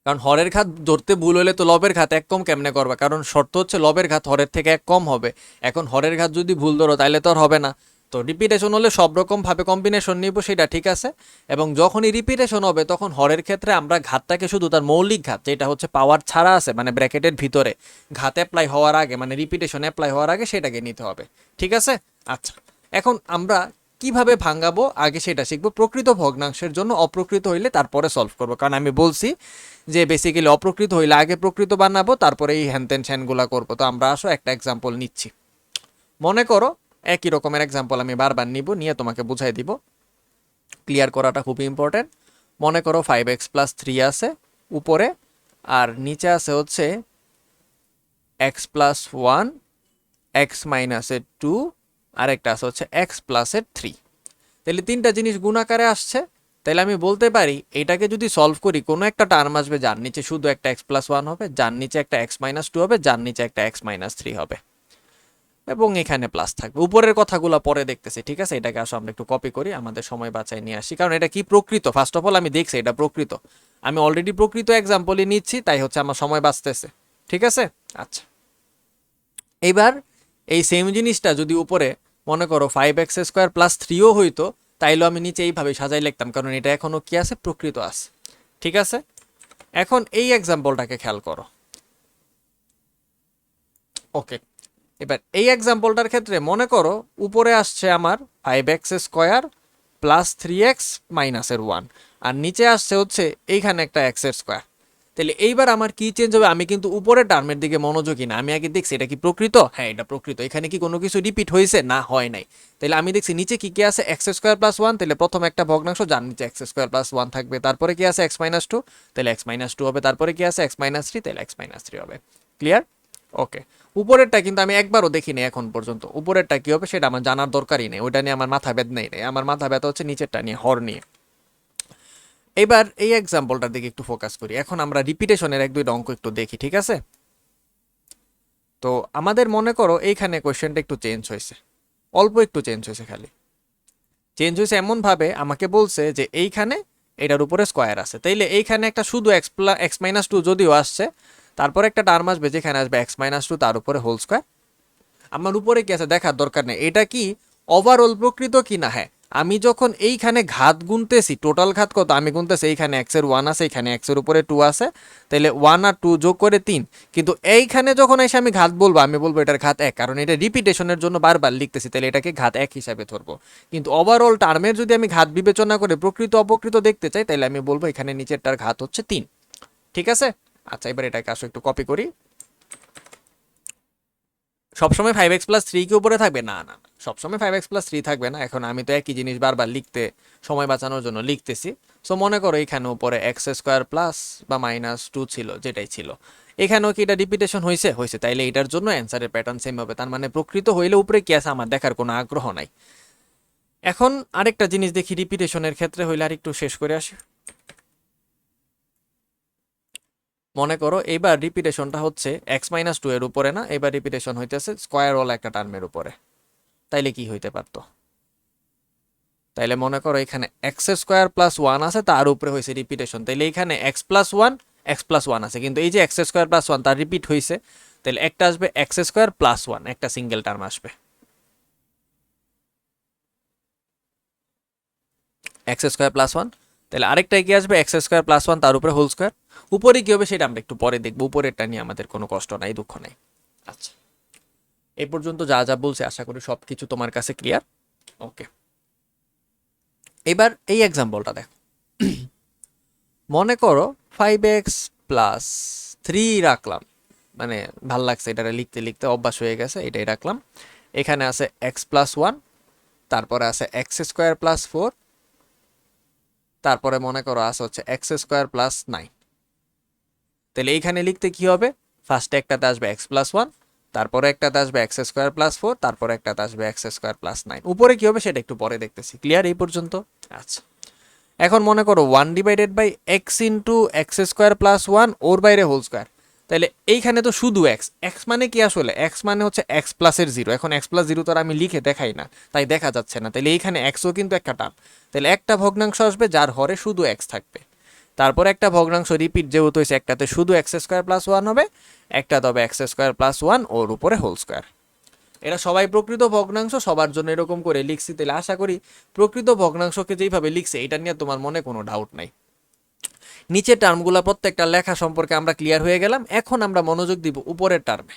কারণ হরের ঘাত ধরতে ভুল হলে তো লবের ঘাত এক কম কেমনে করবা, কারণ শর্ত হচ্ছে লবের ঘাত হরের থেকে এক কম হবে। এখন হরের ঘাত যদি ভুল ধরো তাহলে তো আর হবে না। তো রিপিটেশন হলে সব রকম ভাবে কম্বিনেশন নিব, সেটা ঠিক আছে। এবং যখনই রিপিটেশন হবে তখন হরের ক্ষেত্রে আমরা ঘাতটাকে শুধু তার মৌলিক ঘাত, যেটা হচ্ছে পাওয়ার ছাড়া আছে মানে ব্র্যাকেটের ভিতরে, ঘাত অ্যাপ্লাই হওয়ার আগে মানে রিপিটেশন অ্যাপ্লাই হওয়ার আগে সেটাকে নিতে হবে। ঠিক আছে? আচ্ছা, এখন আমরা কিভাবে ভাঙাবো আগে সেটা শিখবো। প্রকৃত ভগ্নাংশের জন্য অপ্রকৃত হইলে তারপরে সলভ করবো, কারণ আমি বলছি যে বেসিক্যালি অপ্রকৃত হইলে আগে প্রকৃত বানাবো, তারপরে এই হ্যানতেন শ্যানগুলা করবো। তো আমরা আসো একটা এক্সাম্পল নিচ্ছি। মনে করো একই রকমের এক্সাম্পল আমি বারবার নিব, নিয়ে তোমাকে বুঝাই দিব। ক্লিয়ার করাটা খুব ইম্পর্টেন্ট। মনে করো 5x+3 আছে উপরে, আর নিচে আছে হচ্ছে x+1, x-2, আরেকটা আছে হচ্ছে x+3। তাহলে তিনটা জিনিস গুণাকারে আসছে। তাহলে আমি বলতে পারি এটাকে যদি সলভ করি, কোনো একটা টার্ম আসবে যার নিচে শুধু একটা x+1 হবে, যার নিচে একটা x-2 হবে, যার নিচে একটা x-3 হবে, এবং এখানে প্লাস থাকবে। উপরের কথাগুলো পরে দেখতেছি, ঠিক আছে? এটাকে আসলে আমরা একটু কপি করি, আমাদের সময় বাঁচাই নিয়ে আসি, কারণ এটা কি প্রকৃত। ফার্স্ট অফ অল আমি দেখছি এটা প্রকৃত, আমি অলরেডি প্রকৃত এক্সাম্পলই নিচ্ছি, তাই হচ্ছে আমার সময় বাঁচতেছে। ঠিক আছে? আচ্ছা, এইবার এই সেম জিনিসটা যদি উপরে মনে করো 5x² + 3ও হইতো, তাইলেও আমি নিচে এইভাবে সাজাই লিখতাম, কারণ এটা এখনো কি আছে? প্রকৃত আছে। ঠিক আছে? এখন এই এক্সাম্পলটাকে খেয়াল করো। ওকে, এবার এই এক্সাম্পলটার ক্ষেত্রে মনে করো উপরে আসছে আমার 5x² + 3x-1, আর নিচে আসছে হচ্ছে এইখানে একটা x²। তাহলে এইবার আমার কি চেঞ্জ হবে? আমি কিন্তু উপরের টার্মের দিকে মনোযোগী না, আমি আগে দেখছি এটা কি প্রকৃত। হ্যাঁ, এটা প্রকৃত। এখানে কি কোনো কিছু রিপিট হয়েছে? না, হয় নাই। তাহলে আমি দেখছি নিচে কি কি আছে? x² + 1। তাহলে প্রথম একটা ভগ্নাংশ যার নিচে x² + 1 থাকবে, তারপরে কি আছে? x-2, তাহলে x-2 হবে, তারপরে কি আছে? x-3, তাহলে x-3 হবে। ক্লিয়ার? ওকে, উপরেরটা কিন্তু আমি একবারও দেখিনি এখন পর্যন্ত। উপরেরটা কি হবে সেটা আমার জানার দরকারই নেই, ওইটা নিয়ে আমার মাথা ব্যথা নেই। আমার মাথা ব্যথা হচ্ছে নিচেরটা নিয়ে, হর নিয়ে। এবার এই এক্সাম্পলটার দিকে একটু ফোকাস করি। এখন আমরা রিপিটেশনের এক দুইটা অঙ্ক একটু দেখি, ঠিক আছে? তো আমাদের মনে করো এইখানে কোয়েশ্চেনটা একটু চেঞ্জ হয়েছে, অল্প একটু চেঞ্জ হয়েছে, খালি চেঞ্জ হয়েছে এমনভাবে আমাকে বলছে যে এইখানে এটার উপরে স্কোয়ার আছে, তাইলে এইখানে একটা শুধু x-2 যদিও আসছে, তারপরে একটা টার্ম আসবে যেখানে আসবে x-2 তার উপরে হোল স্কোয়ার। আমার উপরে কি আছে দেখার দরকার নেই, এটা কি ওভারঅল প্রকৃত কি না। হ্যাঁ, আমি যখন এইখানে ঘাত গুনতেছি, টোটাল ঘাত কত আমি গুনতেছি, এইখানে x-1 আছে, এখানে x-এর উপরে 2 আছে, তাহলে 1 আর 2 যোগ করে 3। কিন্তু এইখানে যখন এসে আমি ঘাত বলবো, আমি বলবো এটার ঘাত 1, কারণ এটা রিপিটেশনের জন্য বারবার লিখতেছি, তাহলে এটাকে ঘাত 1 হিসাবে ধরবো। কিন্তু ওভারঅল টার্মের যদি আমি ঘাত বিবেচনা করে প্রকৃত অপকৃত দেখতে চাই, তাহলে আমি বলবো এখানে নিচেরটার ঘাত হচ্ছে 3। ঠিক আছে? আচ্ছা, এবার এটাকে আসলে একটু কপি করি। সবসময় 5x+3 কি উপরে থাকবে? না না, সবসময় 5x+3 থাকবে না। এখন আমি তো একই জিনিস বারবার লিখতে সময় বাঁচানোর জন্য লিখতেছি। সো মনে করো এখানে উপরে x² প্লাস বা -2 ছিল, যেটাই ছিল। এখানেও কি এটা রিপিটেশন হয়েছে? হয়েছে। তাইলে এটার জন্য অ্যান্সারের প্যাটার্ন সেম হবে, তার মানে প্রকৃত হইলে উপরে কি আছে আমার দেখার কোনো আগ্রহ নাই। এখন আরেকটা জিনিস দেখি রিপিটেশনের ক্ষেত্রে হইলে, আর একটু শেষ করে আসি। মনে করো এইবার রিপিটেশনটা হচ্ছে x-2 এর উপরে না, এবার রিপিটেশন হইতেছে স্কোয়ার ওয়ালা একটা টার্মের উপরে। তাইলে কি হইতে পারতো? তাইলে মনে করো এখানে x² + 1 আছে, তার উপরে হয়েছে রিপিটেশন, তাইলে এখানে x+1 আছে, কিন্তু এই যে x² + 1 তার রিপিট হয়েছে, তাহলে একটা আসবে x² + 1, একটা সিঙ্গেল টার্ম আসবে x²+1। তাহলে আরেকটাই কি আসবে? x²+1 তার উপরে হোল স্কোয়ার। উপরে কি হবে সেটা আমরা একটু পরে দেখবো, উপরেরটা নিয়ে আমাদের কোনো কষ্ট নাই, দুঃখ নাই। আচ্ছা, এই পর্যন্ত যা যা বলছে আশা করি সবকিছু তোমার কাছে ক্লিয়ার। ওকে, এবার এই এক্সাম্পলটা দেখো। মনে করো 5x+3 রাখলাম, মানে ভাল লাগছে এটা লিখতে লিখতে, অভ্যাস হয়ে গেছে, এটাই রাখলাম। এখানে আছে x+1, তারপরে আছে x² + 4, তারপরে মনে করো আছে হচ্ছে x² + 9। তাহলে এইখানে লিখতে কি হবে, ফার্স্টে একটাতে আসবে এক্স প্লাস ওয়ান, তারপরে একটাতে আসবে এক্স স্কোয়ার প্লাস ফোর, তারপরে একটাতে আসবে এক্স স্কোয়ার প্লাস নাইন। উপরে কি হবে সেটা একটু পরে দেখতেছি। ক্লিয়ার এই পর্যন্ত? আচ্ছা, এখন মনে করো one divided by X into x square plus one ওর বাইরে হোল স্কোয়ার। তাহলে এইখানে তো শুধু এক্স, এক্স মানে কি আসলে, এক্স মানে হচ্ছে এক্স প্লাসের জিরো। এখন এক্স প্লাস জিরো তো আর আমি লিখে দেখাই না, তাই দেখা যাচ্ছে না। তাহলে এইখানে এক্সও কিন্তু একটা টার্ম, তাহলে একটা ভগ্নাংশ আসবে যার হরে শুধু এক্স থাকবে। তারপর একটা ভগ্নাংশ রিপিট যেহেতু হয়েছে, একটাতে শুধু এক্স স্কোয়ার প্লাস ওয়ান হবে, একটা তবে এক্স স্কোয়ার প্লাস ওয়ান ওর উপরে হোল স্কোয়ার। এরা সবাই প্রকৃত ভগ্নাংশ, সবার জন্য এরকম করে লিখছি। তাহলে আশা করি প্রকৃত ভগ্নাংশকে যেইভাবে লিখছে এটা নিয়ে তোমার মনে কোনো ডাউট নাই। নিচের টার্মগুলো প্রত্যেকটা লেখা সম্পর্কে আমরা ক্লিয়ার হয়ে গেলাম। এখন আমরা মনোযোগ দিব উপরের টার্মে।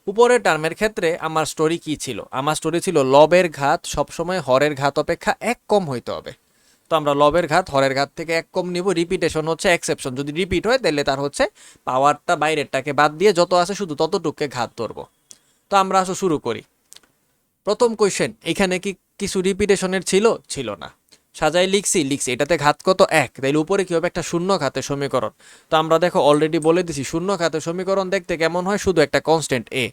উপরের টার্মের ক্ষেত্রে আমার স্টোরি কি ছিল? আমার স্টোরি ছিল লবের ঘাত সবসময় হরের ঘাত অপেক্ষা এক কম হইতে হবে। তো আমরা লবের ঘাত হরের ঘাত থেকে এক কম নিব। রিপিটেশন হচ্ছে এক্সেপশন, যদি রিপিট হয় তাহলে তার হচ্ছে পাওয়ারটা বাইরেরটাকে বাদ দিয়ে যত আছে শুধু ততটুকুকে ঘাত ধরবো। তো আমরা আসো শুরু করি। প্রথম কোয়েশ্চেন, এখানে কি কিছু রিপিটেশনের ছিল না। সাজাই লিখছি, এটাতে ঘাত কত, এক। তাইলে উপরে কি হবে, একটা শূন্য ঘাতের সমীকরণ। তো আমরা দেখো অলরেডি বলে দিছি শূন্য ঘাতের সমীকরণ দেখতে কেমন হয়, শুধু একটা কনস্ট্যান্ট এ।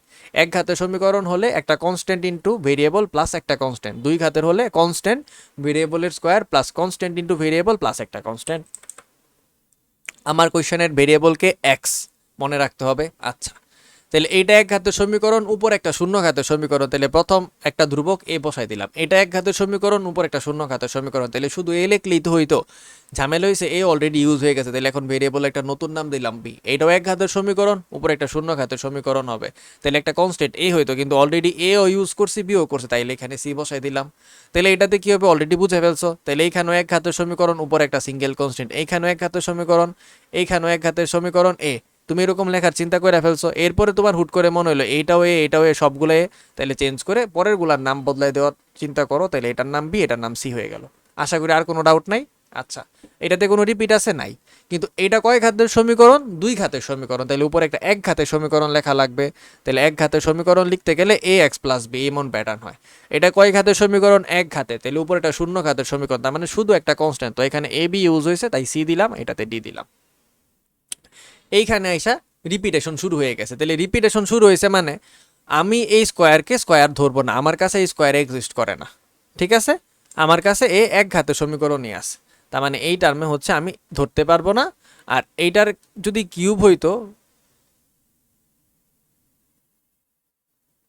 এক ঘাতের সমীকরণ হলে একটা কনস্ট্যান্ট ইন্টু ভেরিয়েবল প্লাস একটা কনস্ট্যান্ট। দুই ঘাতের হলে কনস্ট্যান্ট ভেরিয়েবলের square plus constant into variable plus একটা কনস্ট্যান্ট। আমার কোয়েশ্চেনের ভেরিয়েবলকে এক্স মনে রাখতে হবে। আচ্ছা, তাহলে এইটা এক ঘাতের সমীকরণ, উপর একটা শূন্য ঘাতের সমীকরণ। তাহলে প্রথম একটা ধ্রুবক এ বসাই দিলাম। এটা এক ঘাতের সমীকরণ, উপর একটা শূন্য ঘাতের সমীকরণ। তাহলে শুধু এ লিখলেই তো হইতো, ঝামেলা হয়েছে এ অলরেডি ইউজ হয়ে গেছে। তাহলে এখন ভেরিয়েবল একটা নতুন নাম দিলাম বি। এইটাও এক ঘাতের সমীকরণ, উপর একটা শূন্য ঘাতের সমীকরণ হবে। তাহলে একটা কনস্ট্যান্ট এ হইতো, কিন্তু অলরেডি এ ও ইউজ করছি বিও করছে, তাইলে এখানে সি বসাই দিলাম। তাহলে এটাতে কি হবে অলরেডি বুঝে ফেলছো। তাহলে এইখানেও এক ঘাতের সমীকরণ, উপর একটা সিঙ্গেল কনস্ট্যান্ট। এইখানেও এক ঘাতের সমীকরণ, এইখানেও এক ঘাতের সমীকরণ এ। তুমি এরকম লেখার চিন্তা করে ফেলছো, এরপরে তোমার হুট করে মনে হলো এইটাও এ এটাও এ সবগুলো এ, তাহলে চেঞ্জ করে পরের গুলার নাম বদলাই দেওয়ার চিন্তা করো। তাহলে এটার নাম বি, এটার নাম সি হয়ে গেল। আশা করি আর কোনো ডাউট নাই। আচ্ছা, এটাতে কোনো রিপিট আছে নাই, কিন্তু এটা কয় ঘাতের সমীকরণ, দুই ঘাতের সমীকরণ। তাহলে উপরে একটা এক ঘাতের সমীকরণ লেখা লাগবে। তাহলে এক ঘাতের সমীকরণ লিখতে গেলে এ এক্স প্লাস বি এমন প্যাটার্ন হয়। এটা কয় ঘাতের সমীকরণ, এক ঘাতে। তাহলে উপরে একটা শূন্য ঘাতের সমীকরণ, তার মানে শুধু একটা কনস্ট্যান্ট। তো এখানে এ বি ইউজ হয়েছে, তাই সি দিলাম, এটাতে ডি দিলাম। এইখানে আইসা রিপিটেশন শুরু হয়ে গেছে। তাহলে রিপিটেশন শুরু হয়েছে মানে আমি এই স্কোয়ারকে স্কোয়ার ধরবো না, আমার কাছে এই স্কোয়ার এক্সিস্ট করে না। ঠিক আছে, আমার কাছে এ এক ঘাতের সমীকরণই আছে, তার মানে এই টার্মে হচ্ছে আমি ধরতে পারবো না। আর এইটার যদি কিউব হইতো,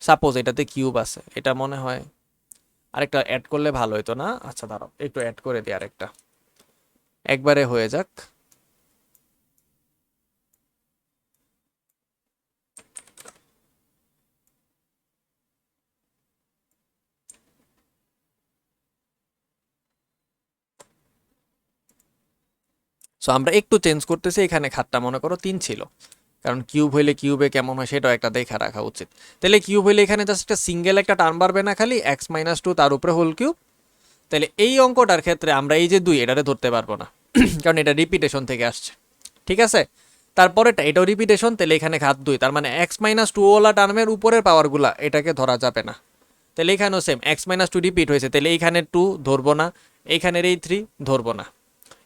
সাপোজ এটাতে কিউব আছে, এটা মনে হয় আরেকটা অ্যাড করলে ভালো হইতো না। আচ্ছা দাঁড়াও একটু অ্যাড করে দিই আরেকটা, একবারে হয়ে যাক। সো আমরা একটু চেঞ্জ করতেছি। এখানে খাতটা মনে করো তিন ছিল, কারণ কিউব হইলে কিউবে কেমন হয় সেটাও একটা দেখা রাখা উচিত। তাহলে কিউব হইলে এখানে জাস্ট একটা সিঙ্গেল একটা টার্ম বাড়বে না, খালি এক্স মাইনাস টু তার উপরে হোল কিউব। তাহলে এই অঙ্কটার ক্ষেত্রে আমরা এই যে দুই এটারে ধরতে পারবো না, কারণ এটা রিপিটেশন থেকে আসছে। ঠিক আছে, তারপরেটা এটাও রিপিটেশন, তাহলে এখানে ঘাত দুই, তার মানে এক্স মাইনাস টু ওলা টার্মের উপরের পাওয়ারগুলা এটাকে ধরা যাবে না। তাহলে এখানেও same x minus to repeat হয়েছে, তাহলে এইখানে টু ধরবো না, এইখানের এই থ্রি ধরবো না।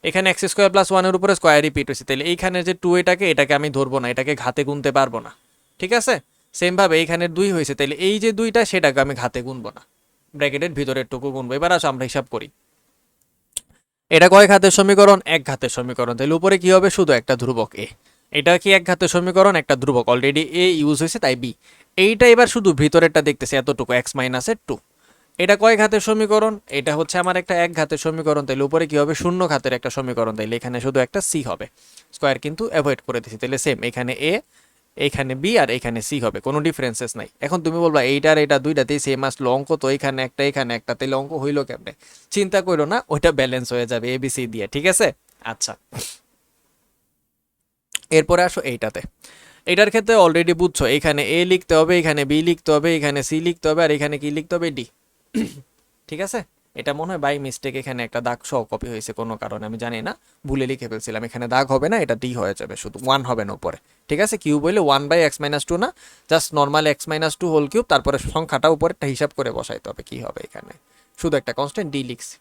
এখানে এক্স স্কোয়ার প্লাস ওয়ানের উপরে স্কোয়ার রিপিট হয়েছে, তাহলে এইখানে যে টু এটাকে আমি ধরবো না, এটাকে ঘাতে গুনতে পারবো না। ঠিক আছে, সেমভাবে এইখানের দুই হয়েছে, তাহলে এই যে দুইটা সেটাকে আমি ঘাতে গুনবো না, ব্র্যাকেটের ভিতরের টুকু গুনবো। এবার আসো আমরা হিসাব করি। এটা কয় ঘাতের সমীকরণ, এক ঘাতের সমীকরণ। তাহলে উপরে কি হবে, শুধু একটা ধ্রুবক এ। এটা কি এক ঘাতের সমীকরণ, একটা ধ্রুবক অলরেডি এ ইউজ হয়েছে তাই বি। এইটা এবার শুধু ভিতরেরটা দেখতেছে এতটুকু এক্স মাইনাসের টু। এটা কয় ঘাতের সমীকরণ, এটা হচ্ছে আমার একটা এক ঘাতের সমীকরণ। তাহলে উপরে কি হবে, শূন্য ঘাতের একটা সমীকরণ। তাইলে এখানে শুধু একটা সি হবে, স্কোয়ার কিন্তু অ্যাভয়েড করে দিছি। তাহলে সেম এখানে এ, এইখানে বি আর এখানে সি হবে, কোনো ডিফারেন্সেস নাই। এখন তুমি বলবা এইটার এটা দুইটাতেই সেম আসলো, অঙ্ক তো এখানে একটা এখানে একটা, তাহলে অঙ্ক হইলো কেমনে? চিন্তা করো না, ওইটা ব্যালেন্স হয়ে যাবে এবিসি দিয়ে। ঠিক আছে, আচ্ছা এরপরে আসো এইটাতে। এটার ক্ষেত্রে অলরেডি বুঝছো, এখানে এ লিখতে হবে, এখানে বি লিখতে হবে, এখানে সি লিখতে হবে, আর এখানে কি লিখতে হবে, ডি। ঠিক আছে, এটা মনে হয় বাই মিস্টেক এখানে একটা দাগ সহ কপি হয়েছে কোনো কারণে, আমি জানি না, ভুলে লিখে ফেলছিলাম। এখানে দাগ হবে না, এটা ডি হয়ে যাবে, শুধু ওয়ান হবে না উপরে। ঠিক আছে, কিউব হইলে one by x minus two না, just normal X minus two whole cube, তারপরে সংখ্যাটা উপরে একটা হিসাব করে বসাইতে হবে কি হবে। এখানে শুধু একটা কনস্ট্যান্ট ডি লিখছি,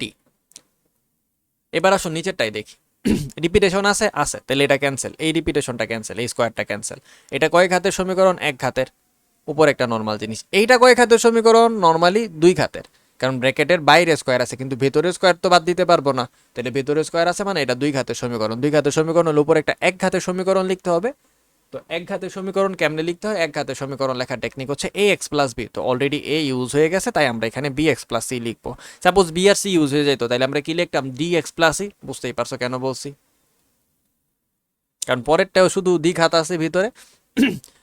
ডি। এবার আসুন নিচেরটাই দেখি। রিপিটেশন আছে আছে, তাহলে এটা ক্যান্সেল, এই রিপিটেশনটা ক্যান্সেল, এই স্কোয়ারটা ক্যান্সেল। এটা কয় ঘাতের সমীকরণ? এক ঘাতের। উপর একটা নর্মাল জিনিস। এইটা কয় ঘাতের সমীকরণ? নর্মালি দুই ঘাতের, কারণ ব্র্যাকেটের বাইরে স্কোয়ার আছে, কিন্তু ভেতরে স্কোয়ার তো বাদ দিতে পারবো না। তাহলে ভেতরে স্কোয়ার আছে মানে এটা দুই ঘাতের সমীকরণ। দুই ঘাতের সমীকরণ হলে উপর একটা এক ঘাতের সমীকরণ লিখতে হবে। তো এক ঘাতের সমীকরণ কেমনে লিখতে হয়? এক ঘাতের সমীকরণ লেখার টেকনিক হচ্ছে এ এক্স প্লাস বি। তো অলরেডি এ ইউজ হয়ে গেছে, তাই আমরা এখানে বি এক্স প্লাস সি লিখবো। সাপোজ বি আর সি ইউজ হয়ে যেত, তাহলে আমরা কি লিখতাম? D x plus c. বুঝতেই পারছো কেন বলছি, কারণ পরেরটাও শুধু দ্বি ঘাত আছে ভিতরে।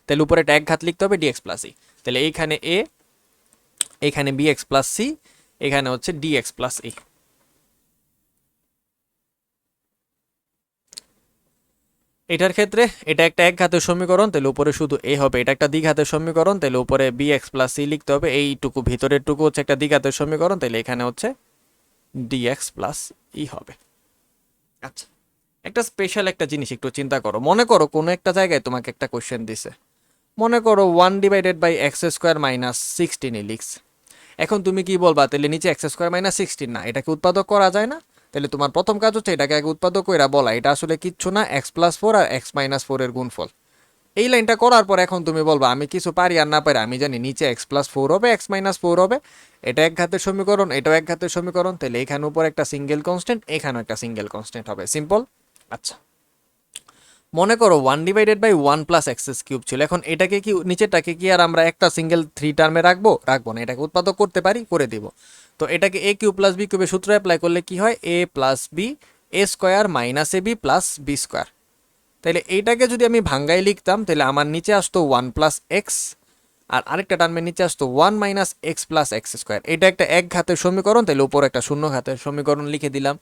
তাহলে উপরে একটা এক ঘাত লিখতে হবে, ডি এক্স প্লাস সি। তাহলে এইখানে এ, এখানে বি এক্স প্লাস সি, এখানে হচ্ছে ডি এক্স প্লাস ই। এটার ক্ষেত্রে এটা একটা এক ঘাতের সমীকরণ, তাহলে উপরে শুধু এ হবে। এটা একটা দ্বিঘাতের সমীকরণ, তাহলে উপরে বি এক্স প্লাস সি লিখতে হবে। এইটুকু ভিতরের টুকু হচ্ছে একটা দ্বিঘাতের সমীকরণ, তাহলে এখানে হচ্ছে ডি এক্স প্লাস ই হবে। আচ্ছা, একটা স্পেশাল একটা জিনিস একটু চিন্তা করো। মনে করো কোনো একটা জায়গায় তোমাকে একটা কোশ্চেন দিছে, মনে করো 1/(x² - 16) লিখছে। এখন তুমি কি বলবা? তাহলে নিচে x² - 16 না, এটাকে উৎপাদক করা যায় না? তাহলে তোমার প্রথম কাজ হচ্ছে এটাকে আগে উৎপাদক কইরা বলা এটা আসলে কিচ্ছু না, x+4 আর x-4 এর গুণফল। এই লাইনটা করার পর এখন তুমি বলবা আমি কিছু পারি আর না পারি, আমি জানি নিচে x+4 হবে, x-4 হবে। এটা এক ঘাতের সমীকরণ, এটাও এক ঘাতের সমীকরণ, তাহলে এখানে উপর একটা সিঙ্গেল কনস্ট্যান্ট, এখানেও একটা সিঙ্গেল কনস্ট্যান্ট হবে। সিম্পল। আচ্ছা, মনে করো 1/(1+x³ ছিল। এখন এটাকে কি, নিচেরটাকে কি আর আমরা একটা সিঙ্গেল থ্রি টার্মে রাখবো? রাখবো না, এটাকে উৎপাদক করতে পারি, করে দিব। তো এটাকে a কিউব প্লাস বি কিউবের সূত্র অ্যাপ্লাই করলে কি হয়? a plus b a square minus a b plus b square. তাহলে এইটাকে যদি আমি ভাঙ্গাই লিখতাম, তাহলে আমার নিচে আসতো 1+x, আর আরেকটা টার্মের নিচে আসতো 1 - x+x²। এটা একটা এক ঘাতের সমীকরণ, তাহলে উপর একটা শূন্য ঘাতের সমীকরণ লিখে দিলাম।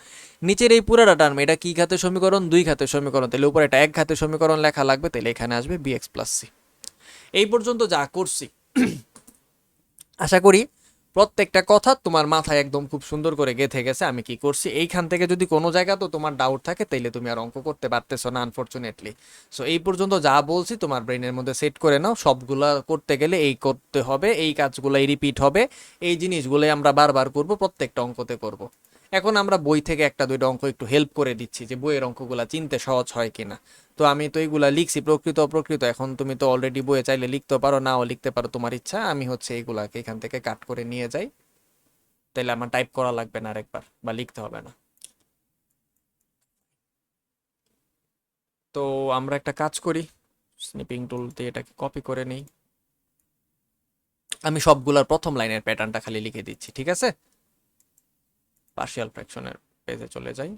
নিচের এই পুরাটা টার্ম, এটা কি ঘাতের সমীকরণ? দুই ঘাতের সমীকরণ, তাহলে উপর একটা এক ঘাতের সমীকরণ লেখা লাগবে, তাহলে এখানে আসবে bx প্লাস সি। এই পর্যন্ত যা করছি, আশা করি প্রত্যেকটা কথা তোমার মাথায় একদম খুব সুন্দর করে গেঁথে গেছে আমি কি করছি। এইখান থেকে যদি কোনো জায়গা তো তোমার ডাউট থাকে, তাইলে তুমি আর অঙ্ক করতে পারতেছো না আনফরচুনেটলি। সো এই পর্যন্ত যা বলছি তোমার ব্রেনের মধ্যে সেট করে নাও। সবগুলা করতে গেলে এই করতে হবে, এই কাজগুলাই রিপিট হবে, এই জিনিসগুলোই আমরা বারবার করব, প্রত্যেকটা অঙ্কতে করব। এখন আমরা বই থেকে একটা দুইটা অঙ্ক একটু হেল্প করে দিচ্ছি যে বইয়ের অঙ্কগুলা চিনতে সহজ হয় কিনা। তো আমি তো এইগুলা লিখছি প্রকৃত অপ্রকৃত, এখন তুমি তো অলরেডি বইয়ে চাইলে লিখতে পারো, নাও লিখতে পারো, তোমার ইচ্ছা। আমি হচ্ছে এইগুলাকে এখান থেকে কাট করে নিয়ে যাই, তাইলে আমার টাইপ করা লাগবে না আরেকবার, বা লিখতে হবে না। তো আমরা একটা কাজ করি, স্নিপিং টুল দিয়ে এটাকে কপি করে নিই। আমি সবগুলার প্রথম লাইনের প্যাটার্নটা খালি লিখে দিচ্ছি, ঠিক আছে? পার্শিয়াল ফ্র্যাকশনের পেজে চলে যাই।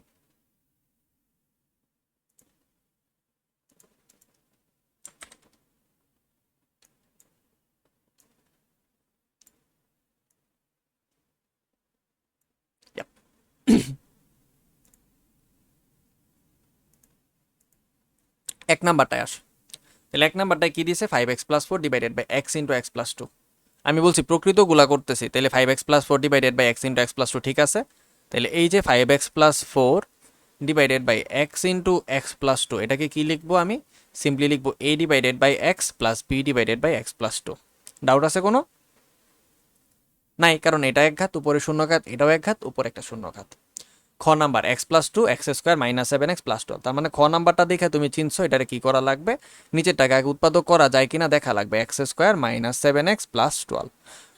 Yep. এক নাম্বারটায় আসে, তাহলে এক নাম্বারটায় কি দিয়েছে? 5x+4 / (x × x+2)। আমি বলছি প্রকৃতগুলা করতেছি, তাহলে 5x+4 / (x × x+2) ঠিক আছে। তাহলে এই যে 5x+4 / (x × x+2), এটাকে কি লিখবো? আমি সিম্পলি লিখবো a/(x + b/(x+2)। ডাউট আছে কোনো? নাই, কারণ এটা এক ঘাত, উপরে শূন্য ঘাত, এটাও এক ঘাত, উপরে একটা শূন্য ঘাত। খ নাম্বার x+2 x² - 7x + 12। তার মানে খ নাম্বারটা দেখে তুমি চিনছো এটারে কি করা লাগবে, নিচের টাকা আগে উৎপাদক করা যায় কিনা দেখা লাগবে। x² - 7x + 12।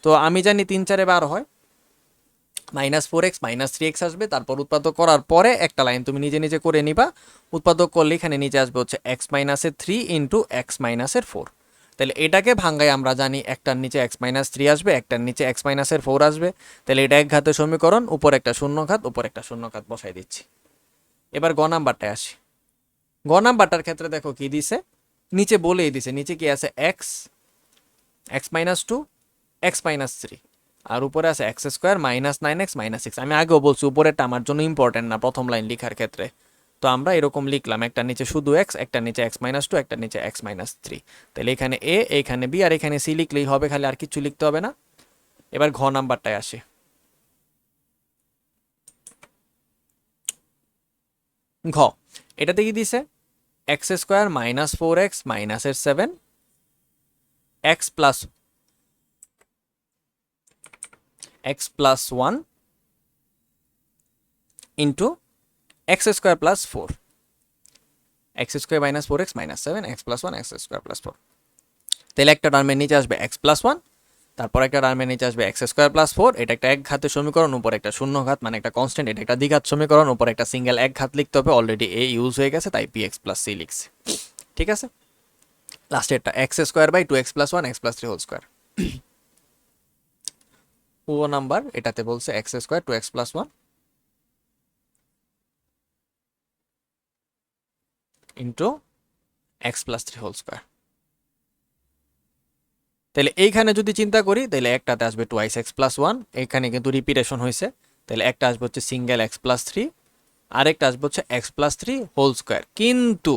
তো আমি জানি 3 4 12 হয়, -4x -3x আসবে। তারপর উৎপাদক করার পরে একটা লাইন তুমি নিজে নিজে করে নিবা। উৎপাদক করলে এখানে নিচে আসবে হচ্ছে x - 3 × x - 4। তাহলে এটাকে ভাঙ্গাই আমরা জানি একটার নিচে x - 3 আসবে, একটার নিচে x - 4 আসবে। তাহলে এটা এক ঘাতের সমীকরণ, উপর একটা শূন্য ঘাত, উপর একটা শূন্য ঘাত বসাই দিচ্ছি। এবার গ নাম্বারটায় আসি। গ নাম্বারটার ক্ষেত্রে দেখো কি দিছে, নিচে বলেই দিছে। নিচে কি আছে? x, x-2, x-3, আর উপরে আছে x² - 9x - 6। আমি আগেও বলছি উপরেরটা আমার জন্য ইম্পর্টেন্ট না প্রথম লাইন লেখার ক্ষেত্রে। তো আমরা এরকম লিখলাম, একটা নিচে শুধু x, একটা নিচে x-2, একটা নিচে x-3। তাহলে এখানে a, এখানে b, আর এখানে c লিখলেই হবে, খালি আর কিছু লিখতে হবে না। এবার ঘ নাম্বারটায় আসে। ঘ, এটাতে কি দিছে? x² - 4x -7 x + 1 into x square plus 4, x square minus 4x minus 7, x plus 1 x square plus 4। তাহলে একটা টার্মের নিচে আসবে এক্স প্লাস 1, তারপর একটা টার্মের নিচে আসবে এক্স স্কোয়ার প্লাস 4। এটা একটা এক ঘাতের সমীকরণ, উপর একটা শূন্য ঘাত মানে একটা কনস্ট্যান্ট, এটা একটা দ্বিঘাত সমীকরণ, উপর একটা সিঙ্গেল এক ঘাত লিখতে হবে, অলরেডি এ ইউজ হয়ে গেছে তাই পি এক্স প্লাস সি লিখছে। ঠিক আছে, লাস্টে একটা x square by 2x plus 1 x plus 3 whole square. ও নাম্বার এটাতে বলছে x square 2x plus 1 into x plus 3 whole square. তাহলে এইখানে যদি চিন্তা করি তাহলে একটাতে আসবে 2x প্লাস 1, এখানে কিন্তু রিপিটেশন হয়েছে, তাহলে একটা আসবে হচ্ছে সিঙ্গেল এক্স প্লাস 3, আরেকটা আসবে হচ্ছে এক্স প্লাস 3 হোল স্কোয়ার। কিন্তু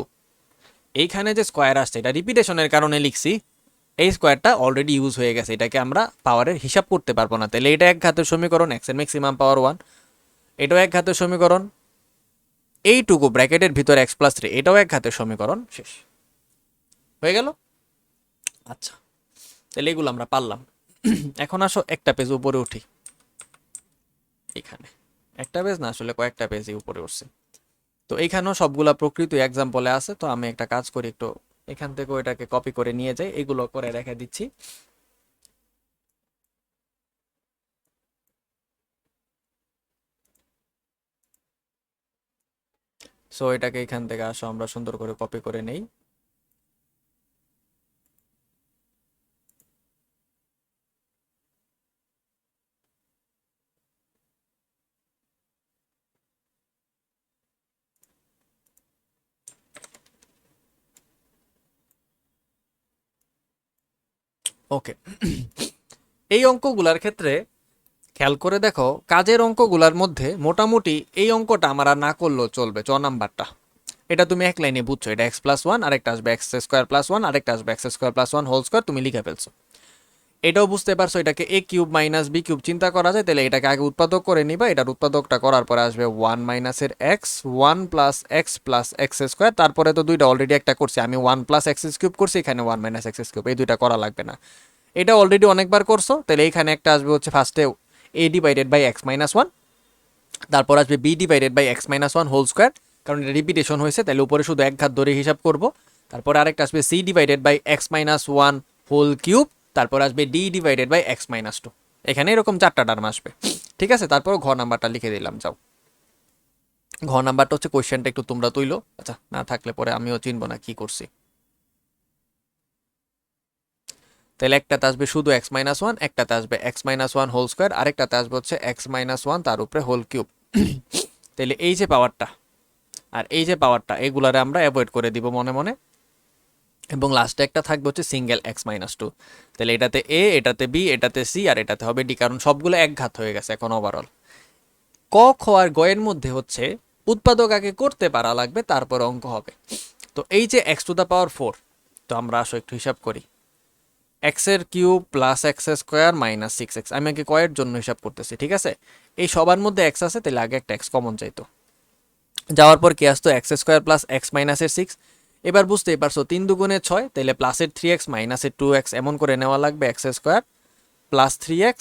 এইখানে যে স্কোয়ার আসছে এটা রিপিটেশনের কারণে লিখছি, এই স্কোয়ারটা অলরেডি ইউজ হয়ে গেছে, এটাকে আমরা পাওয়ারের হিসাব করতে পারবো না। তাহলে এটা এক ঘাতের সমীকরণ, এক্স এর ম্যাক্সিমাম পাওয়ার 1, এটাও এক ঘাতের সমীকরণ, এইটুকু ব্র্যাকেটের ভিতরে এক্স প্লাস 3 এটাও এক ঘাতের সমীকরণ, শেষ হয়ে গেল। আচ্ছা, তাহলে এগুলো আমরা পারলাম। এখন আসো একটা পেজ উপরে উঠি, এখানে একটা পেজ না আসলে কয়েকটা পেজই উপরে উঠছে। তো এইখানেও সবগুলা প্রকৃত এক্সাম্পলে আছে, তো আমি একটা কাজ করি, একটু এখান থেকে ওইটাকে কপি করে নিয়ে যাই, এগুলো করে রেখে দিচ্ছি। সো এটাকে এখান থেকে আসো আমরা সুন্দর করে কপি করে নেই। ওকে, এই অঙ্কগুলার ক্ষেত্রে খেয়াল করে দেখো, কাজের অঙ্কগুলার মধ্যে মোটামুটি এই অঙ্কটা আমার আর না করলেও চলবে, 4 নাম্বারটা। এটা তুমি এক লাইনে বুঝছো, এটা এক্স প্লাস 1 আরেকটা আসবে এক্স স্কোয়ার প্লাস 1 আরেকটা আসবে x square plus 1 whole square, তুমি লিখে ফেলছো। এটাও বুঝতে পারছো এটাকে a cube minus b cube চিন্তা করা যায়, তাহলে এটাকে আগে উৎপাদক করে নিবা, এটার উৎপাদকটা করার পরে আসবে 1 মাইনাসের এক্স 1 প্লাস এক্স স্কোয়ার, তারপরে তো দুইটা অলরেডি একটা করছি আমি, 1 প্লাস এক্স কিউব করছি, এখানে 1 মাইনাস এক্স কিউব, এই দুইটা করা লাগবে না, এটা অলরেডি অনেকবার করছো। তাহলে এইখানে একটা আসবে হচ্ছে ফার্স্টে a divided by x minus 1, তারপর আসবে B divided by x minus 1 whole square, কারণ এটা রিপিটেশন হয়েছে তাহলে উপরে শুধু এক ঘাত ধরে হিসাব করব। তারপরে আরেকটা আসবে c divided by x minus 1 whole cube, তারপর আসবে d divided by x minus 2, এখানে এরকম 4টা টার্ম আসবে। ঠিক আছে, তারপর ঘ নাম্বারটা লিখে দিলাম, যাও। ঘ নাম্বারটা হচ্ছে কোয়েশ্চেনটা একটু তোমরা তুইলো, আচ্ছা না থাকলে পরে আমিও চিনবো না কি করছি। তাহলে একটাতে আসবে শুধু এক্স মাইনাস 1, একটাতে আসবে এক্স মাইনাস 1 হোল স্কোয়ার, আরেকটাতে আসবে হচ্ছে এক্স মাইনাস 1 তার উপরে হোল কিউব। তাহলে এই যে পাওয়ারটা আর এই যে পাওয়ারটা এগুলারে আমরা অ্যাভয়েড করে দিব মনে মনে, এবং লাস্টে একটা থাকবে হচ্ছে সিঙ্গেল এক্স মাইনাস 2। তাহলে এটাতে এ, এটাতে বি, এটাতে সি, আর এটাতে হবে ডি, কারণ সবগুলো এক ঘাত হয়ে গেছে এখন ওভারঅল। ক খ আর গ এর মধ্যে হচ্ছে উৎপাদক আগে করতে পারা লাগবে, তারপর অঙ্ক হবে। তো এই যে এক্স টু দ্য পাওয়ার 4, তো আমরা আসো একটু হিসাব করি, এক্স এর cube plus x square minus 6x, আমি আগে কয়ের জন্য হিসাব করতেছি। ঠিক আছে, এই সবার মধ্যে এক্স আছে, তাহলে আগে একটা এক্স কমন চাইতো, যাওয়ার পর কি আসতো এক্স স্কোয়ার প্লাস এক্স মাইনাসের 6। এবার বুঝতেই পারছো 3 দুগুণে 6, তাহলে প্লাসের 3x মাইনাসের 2x এমন করে নেওয়া লাগবে, x square plus 3x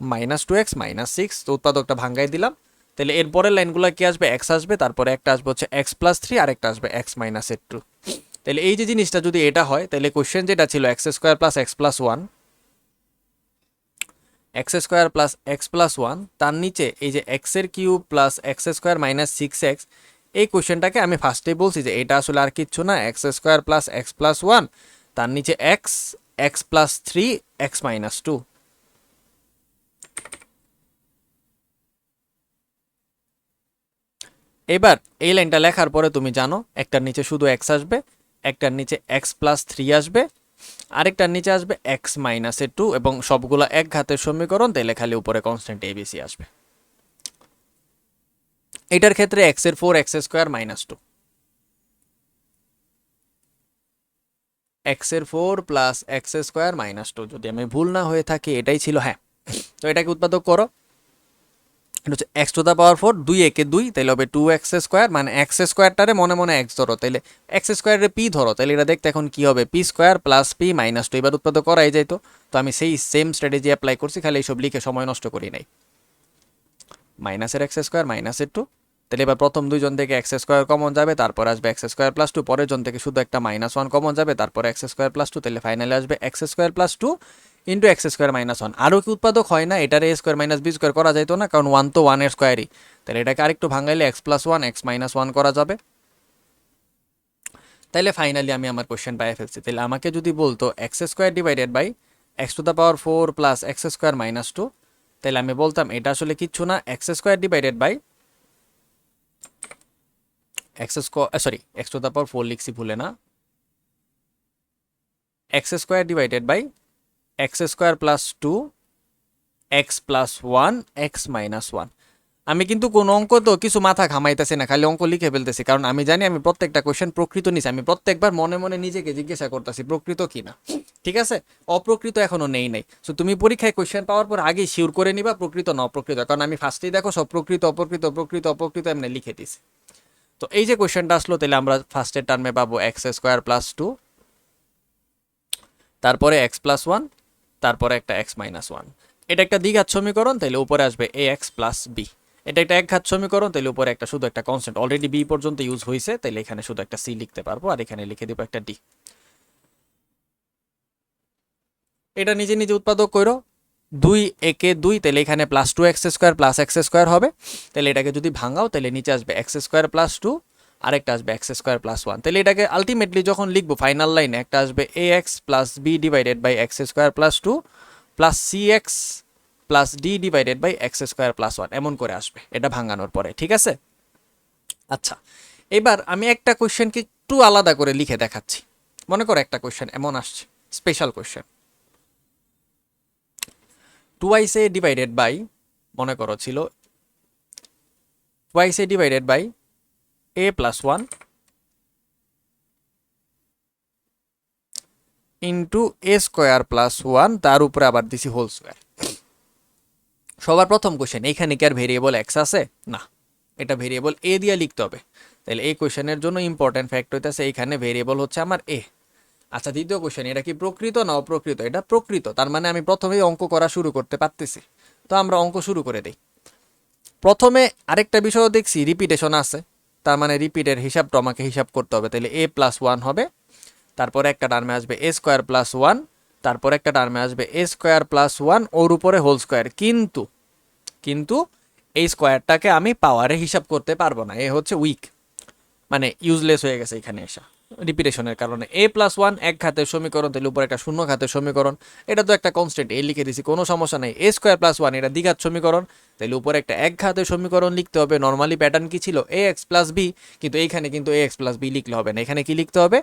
minus 2x minus 6, তো উৎপাদকটা ভাঙ্গাই দিলাম। তাহলে এর পরের লাইনগুলো কি আসবে, এক্স আসবে, তারপরে একটা আসবে হচ্ছে এক্স প্লাস 3 আর একটা আসবে এক্স মাইনাসের 2। তাহলে এই যে জিনিসটা যদি এটা হয়, তাহলে কোশ্চেন যেটা ছিল x square plus x plus 1, x square plus x plus 1, তার নিচে এই যে এক্স এর cube plus x square minus 6x, এই কোশ্চেনটাকে আমি ফার্স্টেই বলছি যে এটা আসলে আর কিচ্ছু না, x square plus x plus 1 তার নিচে x, x plus 3 x minus 2। এবার এই লাইনটা লেখার পরে তুমি জানো একটার নিচে শুধু এক্স আসবে, একটার নিচে এক্স প্লাস 3 আসবে, আরেকটার নিচে আসবে এক্স মাইনাসের 2, এবং সবগুলো এক ঘাতের সমীকরণ, তাহলে খালি উপরে কনস্ট্যান্ট এবিসি আসবে। এটার ক্ষেত্রে এক্স এর 4 এক্স স্কোয়ার মাইনাস 2, এক্স এর 4 প্লাস এক্স স্কোয়ার মাইনাস 2, যদি আমি ভুল না হয়ে থাকি এটাই ছিল, হ্যাঁ। তো এটাকে উৎপাদক করো, এটা হচ্ছে এক্স টু দ্য পাওয়ার 4, 2 একে 2, তাহলে হবে 2x স্কোয়ার, মানে এক্স স্কোয়ারটারে মনে মনে এক্স ধরো, তাহলে এক্স স্কোয়ারে পি ধরো, তাহলে এটা দেখতে এখন কি হবে, P square plus P minus 2, এবার উৎপাদক করাই যাইতো। তো আমি সেই সেম স্ট্র্যাটেজি অ্যাপ্লাই করছি, খালি এইসব লিখে সময় নষ্ট করি নাই। মাইনাসের এক্স স্কোয়ার মাইনাসের 2, তাহলে এবার প্রথম দুইজন থেকে এক্স স্কোয়ার কমন যাবে, তারপর আসবে এক্স স্কোয়ার প্লাস টু, পরের জন থেকে শুধু একটা -1 কমন যাবে, তারপর এক্স স্কোয়ার প্লাস টু, তাহলে ফাইনালি আসবে x square plus two into x square -1। আরও কি উৎপাদক হয় না, এটার a square minus b square করা যাইতো না, কারণ 1 তো 1 এর স্কোয়ারই, তাহলে এটাকে আরেকটু ভাঙাইলে এক্স প্লাস ওয়ান এক্স -1 করা যাবে। তাইলে ফাইনালি আমি আমার কোশ্চেন পাই ফেলছি। তাহলে আমাকে যদি বলতো x square divided by x to the power 4 plus x square -2, তাহলে আমি বলতাম এটা আসলে কিচ্ছু না, x square divided by x square, sorry x to the power 4 লিখছি ভুলে না, x square divided by x square plus two x plus one x -1। আমি কিন্তু কোন অঙ্ক তো কিছু মাথা ঘামাইতেছি না, খালি অঙ্ক লিখে ফেলতেছি, কারণ আমি জানি আমি প্রত্যেকটা কোয়েশ্চেন প্রকৃত নিছি, আমি প্রত্যেকবার মনে মনে নিজেকে জিজ্ঞাসা করতেছি প্রকৃত কি না। ঠিক আছে, অপ্রকৃত এখনো নেই নাই। সো তুমি পরীক্ষায় কোয়েশ্চেন পাওয়ার পর আগেই শিওর করে নিবা প্রকৃত না অপ্রকৃত, কারণ আমি ফার্স্টেই দেখো সব প্রকৃত অপ্রকৃত প্রকৃত অপ্রকৃত এমনি লিখে দিছি। তো এই যে কোয়েশ্চেনটা আসলো, তাহলে আমরা ফার্স্টের টার্মে পাবো এক্স স্কোয়ার প্লাস টু, তারপরে এক্স প্লাস ওয়ান, তারপরে একটা এক্স -1। এটা একটা দ্বিঘাত সমীকরণ, তাহলে উপরে আসবে এ এক্স প্লাস বি। এটা একটা একঘাত সমীকরণ, তাহলে উপরে একটা শুধু একটা কনস্ট্যান্ট, অলরেডি বি পর্যন্ত ইউজ হয়েছে, তাহলে এখানে শুধু একটা সি লিখতে পারবো, আর এখানে লিখে দিব একটা ডি। এটা নিজে নিজে উৎপাদক করো, 2 একে 2, তাহলে এখানে plus two x square plus x square হবে, তাহলে এটাকে যদি ভাঙাও তাহলে নিচে আসবে এক্স স্কোয়ার প্লাস টু, আরেকটা আসবে এক্স স্কোয়ার প্লাস ওয়ান। তাহলে এটাকে আলটিমেটলি যখন লিখবো ফাইনাল লাইনে, একটা আসবে A x plus B divided by x square plus two plus C X plus D divided by x square plus one, এমন করে আসবে এটা ভাঙানোর পরে। ঠিক আছে, আচ্ছা এবার আমি একটা কোয়েশ্চেনকে একটু আলাদা করে লিখে দেখাচ্ছি। মনে করো একটা কোয়েশ্চেন এমন আসছে, special question, 2ic divided by, মনে করো ছিল 2ic divided by a plus one into a square plus one, তার উপরে আবার দিছি হোল স্কোয়ার। সবার প্রথম কোয়েশ্চেন, এইখানে কি আর ভেরিয়েবল এক্স আছে? না, এটা ভেরিয়েবল এ দিয়ে লিখতে হবে। তাহলে এই কোয়েশ্চেনের জন্য ইম্পর্টেন্ট ফ্যাক্ট হইতেছে এইখানে ভেরিয়েবল হচ্ছে আমার এ। আচ্ছা দ্বিতীয় কোয়েশ্চেন, এটা কি প্রকৃত না অপ্রকৃত? এটা প্রকৃত, তার মানে আমি প্রথমেই অঙ্ক করা শুরু করতে পারতেছি। তো আমরা অঙ্ক শুরু করে দিই। প্রথমে আরেকটা বিষয় দেখছি, রিপিটেশন আছে, তার মানে রিপিটের হিসাবটা আমাকে হিসাব করতে হবে। তাহলে এ প্লাস ওয়ান হবে, তারপরে একটা টার্মে আসবে এ স্কোয়ার প্লাস ওয়ান, তারপর একটা টার্মে আসবে এ স্কোয়ার প্লাস ওয়ান ওর উপরে হোল স্কোয়ার। কিন্তু কিন্তু এই স্কোয়ারটাকে আমি পাওয়ারে হিসাব করতে পারবো না, এ হচ্ছে উইক, মানে ইউজলেস হয়ে গেছে এখানে এসা রিপিটেশনের কারণে। এ প্লাস ওয়ান এক ঘাতের সমীকরণ, তাহলে উপরে একটা শূন্য ঘাতের সমীকরণ, এটা তো একটা কনস্ট্যান্ট এ লিখে দিছি, কোনো সমস্যা নেই। এ স্কোয়ার প্লাস ওয়ান এটা দ্বিঘাত সমীকরণ, তাহলে উপরে একটা এক ঘাতের সমীকরণ লিখতে হবে। নর্মালি প্যাটার্ন কি ছিল, এ এক্স প্লাস বি, কিন্তু এইখানে কিন্তু এ এক্স প্লাস বি লিখলে হবে না, এখানে কি লিখতে হবে,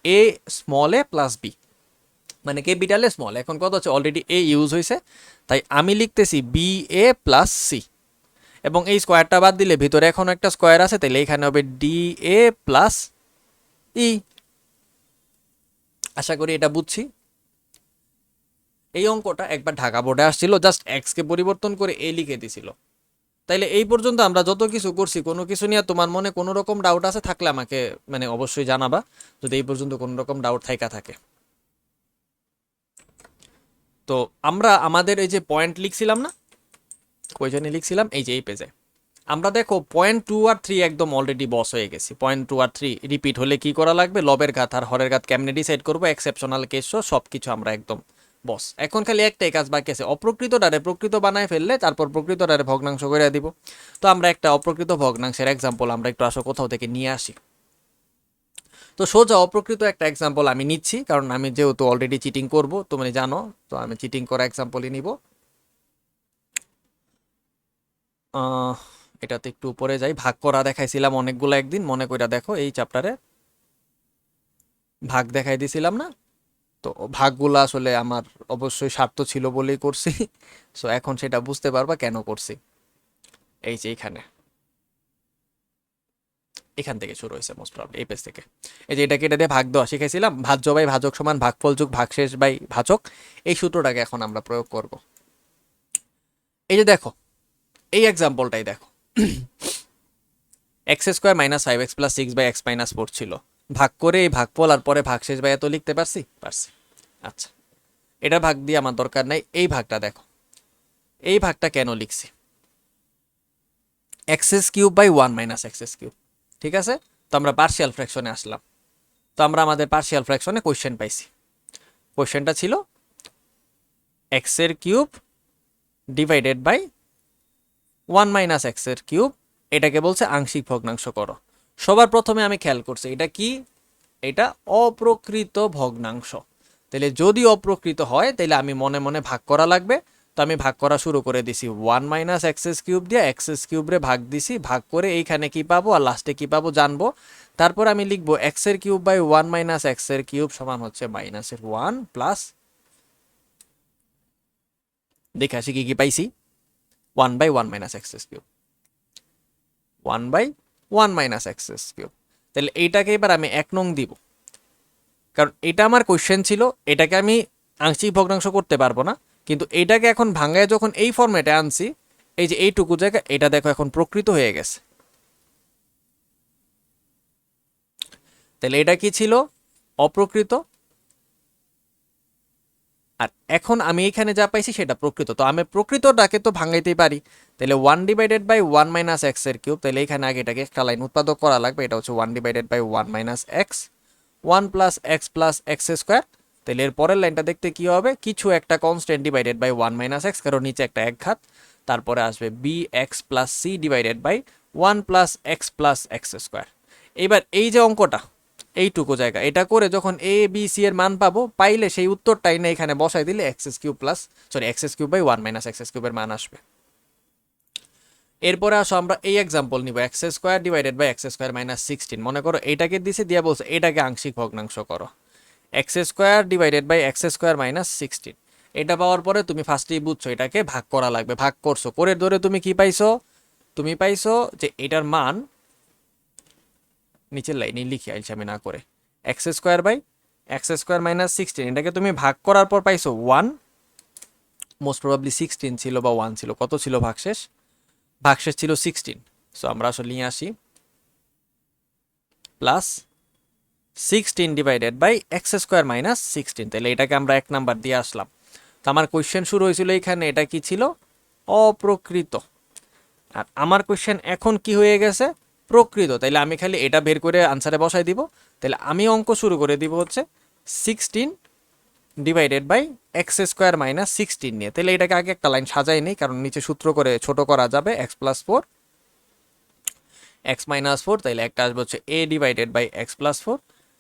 a small A plus B, মানে ক্যাপিটাল এ স্মল। এখন কত হচ্ছে, অলরেডি এ ইউজ হয়েছে, তাই আমি লিখতেছি বি এ প্লাস সি, এবং এই স্কোয়ারটা বাদ দিলে ভিতরে এখন একটা স্কোয়ার আছে, তাহলে এখানে হবে ডি এ প্লাস ই। আশা করি এটা বুঝছি। এই অঙ্কটা একবার ঢাকা বোর্ডে আসছিল, জাস্ট এক্স কে পরিবর্তন করে এ লিখে দিছিল। তাইলে এই পর্যন্ত আমরা যত কিছু করছি, কোনো কিছু নিয়ে তোমার মনে কোনো রকম ডাউট আছে থাকলে আমাকে মানে অবশ্যই জানাবা, যদি এই পর্যন্ত কোনো রকম ডাউট থাকা থাকে। তো আমরা আমাদের এই যে পয়েন্ট লিখছিলাম না, কই জানি লিখছিলাম, এই যে এই পেজে আমরা দেখো পয়েন্ট টু আর থ্রি একদম অলরেডি বস হয়ে গেছি। পয়েন্ট টু আর থ্রি রিপিট হলে কি করা লাগবে, লবের ঘাত আর হরের ঘাত কেমনে ডিসাইড করবো, এক্সেপশনাল কেস সব কিছু আমরা একদম বস। এখন খালি একটাই কাজ বাকি আছে, অপ্রকৃতটারে প্রকৃত বানায় ফেললে তারপর প্রকৃতটারে ভগ্নাংশ করে দিব। তো আমরা একটা অপ্রকৃত ভগ্নাংশের এক্সাম্পল আমরা একটু আসো কোথাও থেকে নিয়ে আসি। তো সোজা অপ্রকৃত একটা এক্সাম্পল আমি নিচ্ছি, কারণ আমি যেহেতু অলরেডি চিটিং করব তুমি জানো, তো আমি চিটিং করা এক্সাম্পলই নিব। এটাতে একটু উপরে যাই, ভাগ করা দেখাইছিলাম অনেকগুলো একদিন, মনে কইরা দেখো এই চ্যাপ্টারে ভাগ দেখাই দিছিলাম না? তো ভাগগুলো আসলে আমার অবশ্যই স্বার্থ ছিল বলেই করছি। সো এখন সেটা বুঝতে পারবা কেন করছি। এই যে এখান থেকে শুরু হয়েছে মোস্ট প্রবলি, এই পেজ থেকে। এই যে এটাকে এটা দিয়ে ভাগ দেওয়া শিখেছিলাম, ভাজ্য বাই ভাজক সমান ভাগফল যোগ ভাগশেষ বাই ভাজক, এই সূত্রটাকে এখন আমরা প্রয়োগ করব। এই যে দেখো এই এক্সাম্পলটাই দেখো, x square minus five x plus six by x minus four ছিল, ভাগ করে এই ভাগফল আর পরে ভাগশেষ বাই এত লিখতে পারছি পারছি। আচ্ছা এটা ভাগ দিয়ে আমার দরকার নাই, এই ভাগটা দেখো, এই ভাগটা কেন লিখছি, x's cube by 1 minus x's cube. ঠিক আছে, তো আমরা পার্শিয়াল ফ্র্যাকশনে আসলাম। তো আমরা আমাদের পার্শিয়াল ফ্র্যাকশনে কোশ্চেন পাইছি। কোশ্চেনটা ছিল এক্স এর cube divided by 1 minus x এর কিউব, এটাকে বলছে আংশিক ভগ্নাংশ করো। সবার প্রথমে আমি খেয়াল করছি এটা কি, এটা অপ্রকৃত ভগ্নাংশ। তাহলে যদি অপ্রকৃত হয় তাহলে আমি মনে মনে ভাগ করা লাগবে। তো আমি ভাগ করা শুরু করে দিছি 1 মাইনাস এক্সএস কিউব দিয়ে, এক্সএস কিউবরে ভাগ দিছি, ভাগ করে এইখানে কি পাবো আর লাস্টে কি পাবো জানবো। তারপর আমি লিখবো এক্স এর কিউব বাই 1 মাইনাস এক্স এর কিউব সমান হচ্ছে মাইনাসের 1 প্লাস, দেখে আসি কি কি পাইছি, 1 by 1 minus x's cube, 1 by 1 minus x's cube. তাহলে এইটাকে এবার আমি 1 নং দিব, কারণ এটা আমার কোশ্চেন ছিল, এটাকে আমি আংশিক ভগ্নাংশ করতে পারবো না, কিন্তু এটাকে এখন ভাঙায় যখন এই ফরম্যাটে আনছি, এই যে এইটুকু জায়গা এটা দেখো এখন প্রকৃত হয়ে গেছে। তাহলে এটা কি ছিল, অপ্রকৃত। আর এখন আমি এখানে যা পাইছি সেটা প্রকৃত, তো আমি প্রকৃতটাকে তো ভাঙাইতেই পারি। তাহলে 1 ডিভাইডেড বাই 1 মাইনাস এক্স এর কিউব, তাহলে এখানে আগে এটাকে একটা লাইন উৎপাদক করা লাগবে, এটা হচ্ছে 1 divided by 1 minus x, 1 plus x square. তাহলে এর পরের লাইনটা দেখতে কি হবে, কিছু একটা constant divided by 1 minus x, কারণ নিচে একটা এক ঘাত। তারপরে আসবে b x plus c divided by 1 plus x square. এবার এই যে অঙ্কটা, এইটুকু জায়গা এটা করে যখন এ বি সি এর মান পাবো, পাইলে সেই উত্তরটাই না এখানে বসাই দিলে x's cube x's cube by 1 minus x's কিউবের মান আসবে। এরপরে আসো আমরা এই এক্সাম্পল নিব, x square divided by x square minus 16। মনে করো এটাকে দিছে দিয়ে বলছে এটাকে আংশিক ভগ্নাংশ করো, x square divided by x square minus 16। এটা পাওয়ার পরে তুমি ফার্স্টেই বুঝছো এটাকে ভাগ করা লাগবে, ভাগ করছো, করে ধরে তুমি কি পাইছো, তুমি পাইছো যে এটার মান, নিচের লাইনে লিখে আইছি আমি না করে, x square by x square minus 16, এটাকে তুমি ভাগ করার পর পাইছো 1, মোস্ট প্রবাবলি 16 ছিল বা 1 ছিল, কত ছিল ভাগশেষ, ভাগশেষ ছিল 16। সো আমরা আসলে নিয়ে আসি plus 16 divided by x square minus 16, তাহলে এটাকে আমরা 1 নাম্বার দিয়ে আসলাম। তো আমার কোয়েশ্চেন শুরু হয়েছিল এখানে, এটা কি ছিল, অপ্রকৃত। আর আমার কোয়েশ্চেন এখন কি হয়ে গেছে, প্রকৃত। তাইলে আমি খালি এটা বের করে আনসারে বসাই দিব। তাহলে আমি অঙ্ক শুরু করে দিব হচ্ছে 16 divided by x square minus 16 নিয়ে। তাহলে এটাকে আগে একটা লাইন সাজাই নেই, কারণ নিচে সূত্র করে ছোট করা যাবে, এক্স প্লাস 4 এক্স মাইনাস 4, তাইলে একটা আসবে হচ্ছে a divided by x plus 4,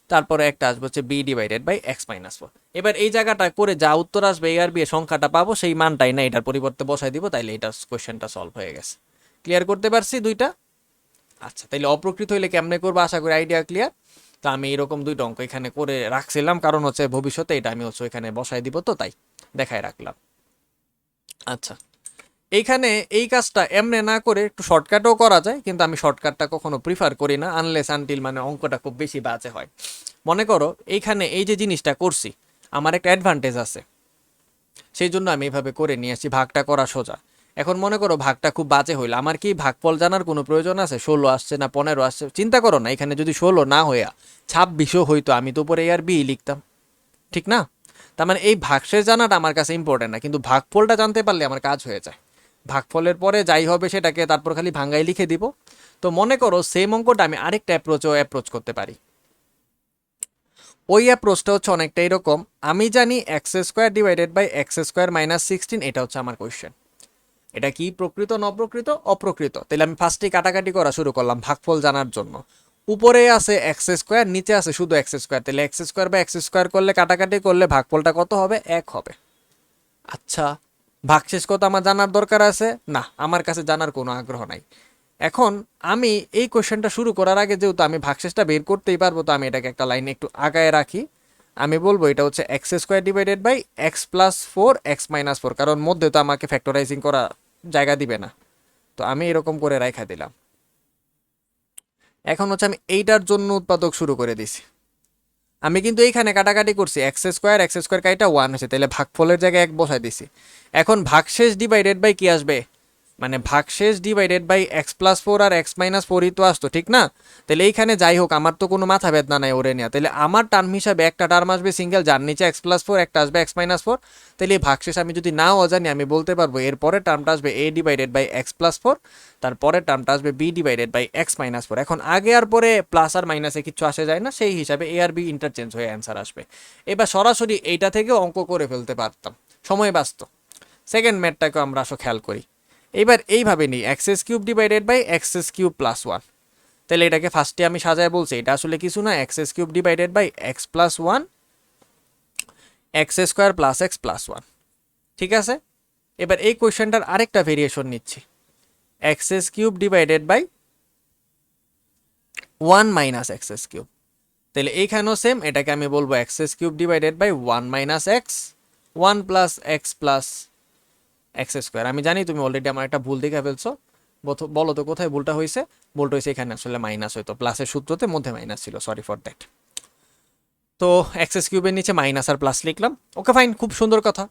তারপরে একটা আসবে হচ্ছে b divided by x minus 4। এবার এই জায়গাটা করে যা উত্তর আসবে এ আর বি এর সংখ্যাটা পাবো, সেই মানটাই না এটার পরিবর্তে বসাই দিব, তাইলে এটা কোয়েশ্চেনটা সলভ হয়ে গেছে। ক্লিয়ার করতে পারছি দুইটা? আচ্ছা, তাইলে অপ্রকৃত হইলে কেমনে করবো, আশা করি আইডিয়া ক্লিয়ার। তো আমি এরকম দুইটা অঙ্ক এখানে করে রাখছিলাম, কারণ হচ্ছে ভবিষ্যতে এটা আমি হচ্ছে এখানে বসাই দিব, তো তাই দেখাই রাখলাম। আচ্ছা, এইখানে এই কাজটা এমনে না করে একটু শর্টকাটও করা যায়, কিন্তু আমি শর্টকাটটা কখনো প্রিফার করি না আনলেস আনটিল মানে অঙ্কটা খুব বেশি বাজে হয়। মনে করো এইখানে এই যে জিনিসটা করছি, আমার একটা অ্যাডভান্টেজ আছে, সেই জন্য আমি এইভাবে করে নিয়ে আসছি, ভাগটা করা সোজা। এখন মনে করো ভাগটা খুব বাজে হইলো, আমার কি ভাগফল জানার কোনো প্রয়োজন আছে, 16 আসছে না 15 আসছে, চিন্তা করো না, এখানে যদি 16 না হইয়া 26ও হইতো, আমি তো উপরে এ আর বি লিখতাম, ঠিক না? তার মানে এই ভাগশেষ জানাটা আমার কাছে ইম্পর্টেন্ট না, কিন্তু ভাগফলটা জানতে পারলে আমার কাজ হয়ে যায়। ভাগফলের পরে যাই হবে সেটাকে তারপর খালি ভাঙ্গাই লিখে দিব। তো মনে করো সেম অঙ্কটা আমি আরেকটা অ্যাপ্রোচ করতে পারি। ওই অ্যাপ্রোচটা হচ্ছে অনেকটা এরকম, আমি জানি x square divided by x square minus 16, এটা হচ্ছে আমার কোয়েশ্চেন। এটা কি প্রকৃত না অপ্রকৃত? অপ্রকৃত। তাহলে আমি ফার্স্টে কাটাকাটি করা শুরু করলাম ভাগফল জানার জন্য। উপরে আছে এক্স স্কোয়ার, নিচে আছে শুধু এক্স স্কোয়ার, তাহলে এক্স স্কোয়ার বা এক্স স্কোয়ার করলে কাটাকাটি করলে ভাগফলটা কত হবে, 1 হবে। আচ্ছা, ভাগশেষ কত আমার জানার দরকার আছে না, আমার কাছে জানার কোনো আগ্রহ নাই। এখন আমি এই কোশ্চেনটা শুরু করার আগে যেহেতু আমি ভাগশেষটা বের করতেই পারবো, তো আমি এটাকে একটা লাইনে একটু আগায় রাখি। আমি বলবো এটা হচ্ছে x square divided by x plus 4 x minus 4, কারণ মধ্যে তো আমাকে ফ্যাক্টরাইজিং করা জায়গা দিবে না, তো আমি এরকম করে রাখা দিলাম। এখন হচ্ছে আমি এইটার জন্য উৎপাদক শুরু করে দিছি। আমি কিন্তু এইখানে কাটাকাটি করছি, এক্স স্কোয়ার কাইটা 1 হয়েছে, তাহলে ভাগফলের জায়গায় 1 বসাই দিছি। এখন ভাগশেষ ডিভাইডেড বাই কি আসবে, মানে ভাগশেষ divided by x plus four আর এক্স মাইনাস ফোরই তো আসতো, ঠিক না? তাহলে এইখানে যাই হোক, আমার তো কোনো মাথা বেদনা নাই ওরে নেওয়া। তাহলে আমার টার্ম হিসাবে একটা টার্ম আসবে সিঙ্গেল, যার নিচে এক্স প্লাস ফোর, একটা আসবে এক্স মাইনাস ফোর। তাহলে এই ভাগশেষ আমি যদি নাও অজানি, আমি বলতে পারবো এরপরে টার্মটা আসবে A divided by x plus four, তারপরের টার্মটা আসবে B divided by x minus four. এখন আগে আর পরে প্লাস আর মাইনাসে কিছু আসে যায় না, সেই হিসাবে এ আর বি ইন্টারচেঞ্জ হয়ে অ্যান্সার আসবে। এবার সরাসরি এইটা থেকে অঙ্ক করে ফেলতে পারতাম, সময় বাঁচত। সেকেন্ড ম্যাথটাকে আমরা আসো খেয়াল করি। এবার এইভাবে নিই, x's cube divided by x's cube plus one. তাহলে এটাকে ফার্স্টে আমি সাজায় বলছি, এটা আসলে কিছু না, x's cube divided by x plus one x square plus x plus one. ঠিক আছে, এবার এই কোয়েশ্চেনটার আরেকটা ভেরিয়েশন নিচ্ছি, x's cube divided by one minus x's cube. তাহলে এইখানেও সেম, এটাকে আমি বলবো x's cube divided by one minus x one plus x plus x square. আমি জানি তুমি অলরেডি আমার একটা ভুল দেখে ফেলছো, বলো তো কোথায় ভুলটা হয়েছে? ভুলটা হয়েছে এখানে, আসলে মাইনাস হইতো, প্লাসের সূত্রতে মধ্যে মাইনাস ছিল, সরি ফর দ্যাট। তো এক্স এস কিউবের নিচে মাইনাস আর প্লাস লিখলাম, ওকে ফাইন, খুব সুন্দর কথা।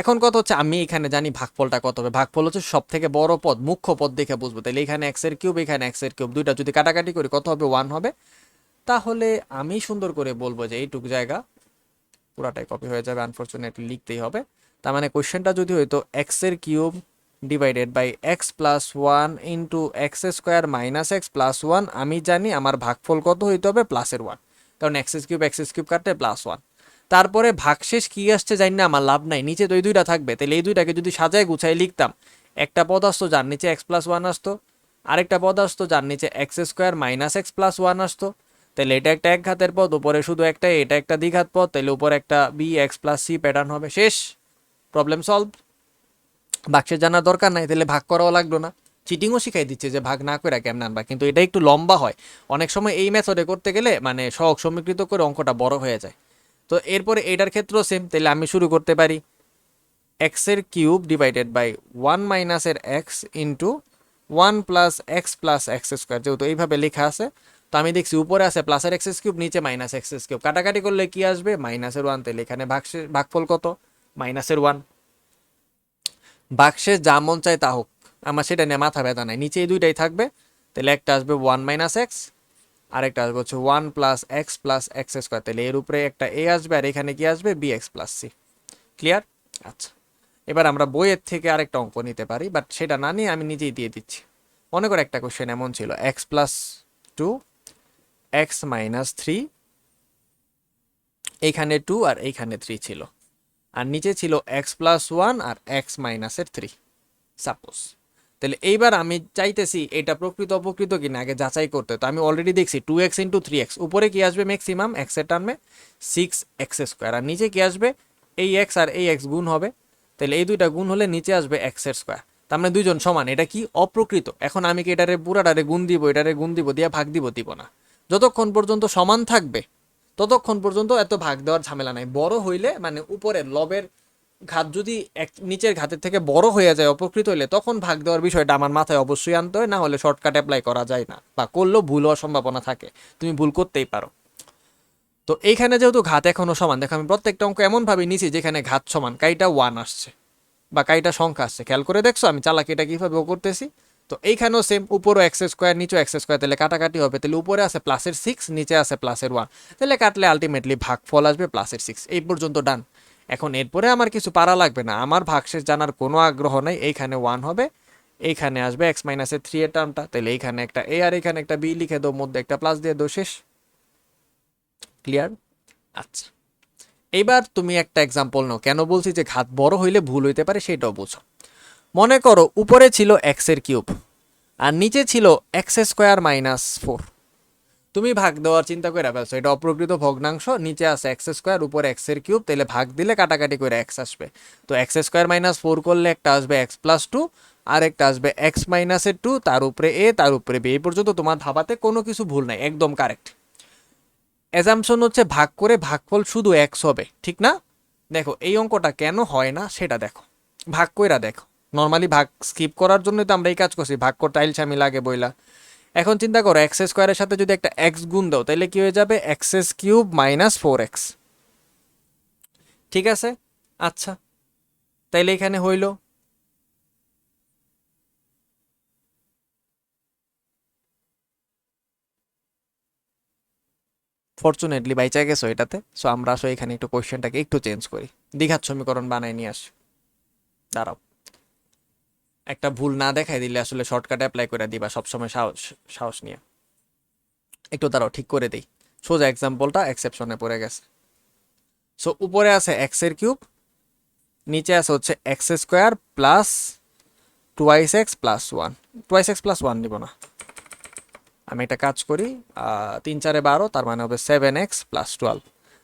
এখন কথা হচ্ছে আমি এখানে জানি ভাগফলটা কত হবে। ভাগফল হচ্ছে সব থেকে বড় পদ, মুখ্য পদ দেখে বুঝবো। তাহলে এখানে এক্স এর কিউব, এখানে এক্স এর কিউব, দুইটা যদি কাটাকাটি করি কত হবে? ওয়ান হবে। তাহলে আমি সুন্দর করে বলবো যে এইটুক জায়গা পুরাটাই কপি হয়ে যাবে, আনফরচুনেটলি লিখতেই হবে। তার মানে কোয়েশ্চেনটা যদি হইতো এক্স এর cube divided by x plus one into x square minus x plus one, আমি জানি আমার ভাগফল কত হইতে হবে? প্লাসের ওয়ান, কারণ এক্স কিউব কাটতে প্লাস ওয়ান। তারপরে ভাগশেষ কি আসছে জানি না, আমার লাভ নাই, নিচে তো এই দুইটা থাকবে। তাহলে এই দুইটাকে যদি সাজায় গুছাই লিখতাম, একটা পদ আসতো যার নিচে এক্স প্লাস ওয়ান আসতো, আরেকটা পদ আসতো যার নিচে x square minus x plus one আসতো। তাহলে এটা একটা এক ঘাতের পদ, উপরে শুধু একটা, এটা একটা দ্বিঘাত পদ, তাহলে উপরে একটা b x plus c pattern হবে, শেষ, প্রবলেম সলভ। ভাগশেষ জানার দরকার নাই, তাহলে ভাগ করাও লাগলো না। চিটিংও শিখাই দিচ্ছে যে ভাগ না করে কেমন আনবা, কিন্তু এটা একটু লম্বা হয়। অনেক সময় এই মেথডে করতে গেলে মানে সহগ সমীকৃত করে অঙ্কটা বড় হয়ে যায়। তো এরপরে এটার ক্ষেত্রেও সেম, তাহলে আমি শুরু করতে পারি এক্স এর কিউব ডিভাইডেড বাই ওয়ান মাইনাসের x into one plus x square, যেহেতু এইভাবে লেখা আছে। তো আমি দেখছি উপরে আছে প্লাসের এক্স কিউব, নিচে মাইনাস এক্স কিউব, কাটাকাটি করলে কি আসবে? মাইনাসের ওয়ান। তাহলে এখানে ভাগফল কত? মাইনাসের ওয়ান। ভাগশেষ যা মন চায় তা হোক, আমার সেটা নিয়ে মাথা ব্যথা নাই, নিচে এই দুইটাই থাকবে। তাহলে একটা আসবে ওয়ান মাইনাস এক্স, আরেকটা আসবে হচ্ছে ওয়ান প্লাস এক্স স্কোয়ার। তাহলে এর উপরে একটা এ আসবে, আর এখানে কি আসবে? B x plus c. Clear? আচ্ছা, এবার আমরা বইয়ের থেকে আরেকটা অঙ্ক নিতে পারি, বাট সেটা না নিয়ে আমি নিজেই দিয়ে দিচ্ছি। মনে করো একটা কোশ্চেন এমন ছিল, x plus two x minus three, এইখানে টু আর এইখানে থ্রি ছিল, আর নিচে ছিল এক্স প্লাস ওয়ান আর এক্স মাইনাসের থ্রি, সাপোজ। তাহলে এইবার আমি চাইতেছি এটা প্রকৃত অপ্রকৃত কিনা আগে যাচাই করতে। তো আমি অলরেডি দেখছি two x into three x, উপরে কি আসবে ম্যাক্সিমাম এক্সের টার্মে? সিক্স এক্স স্কোয়ার, আর নিচে কি আসবে? এই এক্স আর এই এক্স গুণ হবে। তাহলে এই দুইটা গুণ হলে নিচে আসবে এক্সের স্কোয়ার, তার মানে দুইজন সমান। এটা কি? অপ্রকৃত। এখন আমি কি এটারে পুরাটারে গুণ দিব, এটারে গুণ দিব, দিয়ে ভাগ দিব? দিব না। যতক্ষণ পর্যন্ত সমান থাকবে ততক্ষণ পর্যন্ত এত ভাগ দেওয়ার ঝামেলা নাই। বড় হইলে মানে উপরের লবের ঘাত যদি এক নিচের ঘাতের থেকে বড় হয়ে যায় অপকৃত হইলে, তখন ভাগ দেওয়ার বিষয়টা আমার মাথায় অবশ্যই আনতে হয়, না হলে শর্টকাট অ্যাপ্লাই করা যায় না, বা করলেও ভুল হওয়ার সম্ভাবনা থাকে, তুমি ভুল করতেই পারো। তো এইখানে যেহেতু ঘাত এখনো সমান, দেখো আমি প্রত্যেকটা অঙ্ক এমন ভাবে নিছি যেখানে ঘাত সমান, কাইটা ওয়ান আসছে বা কাইটা সংখ্যা আসছে, খেয়াল করে দেখছো আমি চালাকিটা কিভাবে করতেছি। তো এইখানেও সেম, উপরও এক্স স্কোয়ার নিচেও এক্স স্কোয়ার, তাহলে কাটাকাটি হবে। তাহলে উপরে আছে প্লাসের সিক্স, নিচে আছে প্লাসের ওয়ান, তাহলে কাটলে আলটিমেটলি ভাগফল আসবে প্লাসের সিক্স। এই পর্যন্ত ডান। এখন এরপরে আমার কিছু পারা লাগবে না, আমার ভাগশেষ জানার কোনো আগ্রহ নেই। এইখানে ওয়ান হবে, এইখানে আসবে এক্স মাইনাসের থ্রি এর টার্মটা, তাহলে এইখানে একটা এ আর এখানে একটা বি লিখে দাও, মধ্যে একটা প্লাস দিয়ে দাও, শেষ। ক্লিয়ার? আচ্ছা, এইবার তুমি একটা এক্সাম্পল নাও, কেন বলছি যে ঘাত বড় হইলে ভুল হইতে পারে সেটাও বুঝো। মনে করো উপরে ছিল এক্স এর কিউব আর নিচে ছিল এক্স স্কোয়ার মাইনাস ফোর। তুমি ভাগ দেওয়ার চিন্তা করে ফেলছো, এটা অপ্রকৃত ভগ্নাংশ, নিচে আছে এক্স স্কোয়ার উপরে এক্স এর কিউব, তাহলে ভাগ দিলে কাটাকাটি করে এক্স আসবে। তো এক্স স্কোয়ার মাইনাস ফোর করলে একটা আসবে এক্স প্লাস টু, আর একটা আসবে এক্স মাইনাসের টু, তার উপরে এ, তার উপরে বি। এই পর্যন্ত তোমার ধাবাতে কোনো কিছু ভুল নাই, একদম কারেক্ট। অ্যাজাম্পশন হচ্ছে ভাগ করে ভাগফল শুধু এক্স হবে, ঠিক না? দেখো এই অঙ্কটা কেন হয় না সেটা দেখো, ভাগ কইরা দেখো। নর্মালি ভাগ স্কিপ করার জন্যই তো আমরা এই কাজ করছি, ভাগ করতে আইল আমি লাগে বইলা। এখন চিন্তা করো এক্স স্কোয়ারের সাথে যদি একটা এক্স গুণ দাও, তাহলে কি হয়ে যাবে? X cube minus four x. ঠিক আছে, আচ্ছা, তাইলে এখানে হইল ফরচুনেটলি বাইচা গেছো এটাতে। সো আমরা আসলে এখানে একটু কোয়েশ্চেনটাকে একটু চেঞ্জ করি, দ্বিঘাত সমীকরণ বানাই নিয়ে আসি। দাঁড়াও, একটা ভুল না দেখাই দিলে আসলে শর্টকাট অ্যাপ্লাই করে দিবা সবসময়, সাহস সাহস নিয়ে। একটু দাঁড়াও ঠিক করে দিই, সোজা এক্সাম্পলটা এক্সেপশনে পড়ে গেছে। সো উপরে আছে এক্স এর কিউব, নিচে আছে হচ্ছে x square plus twice x plus one. Twice x plus one নিব না, আমি একটা কাজ করি, 3 4 12, তার মানে হবে 7x+12।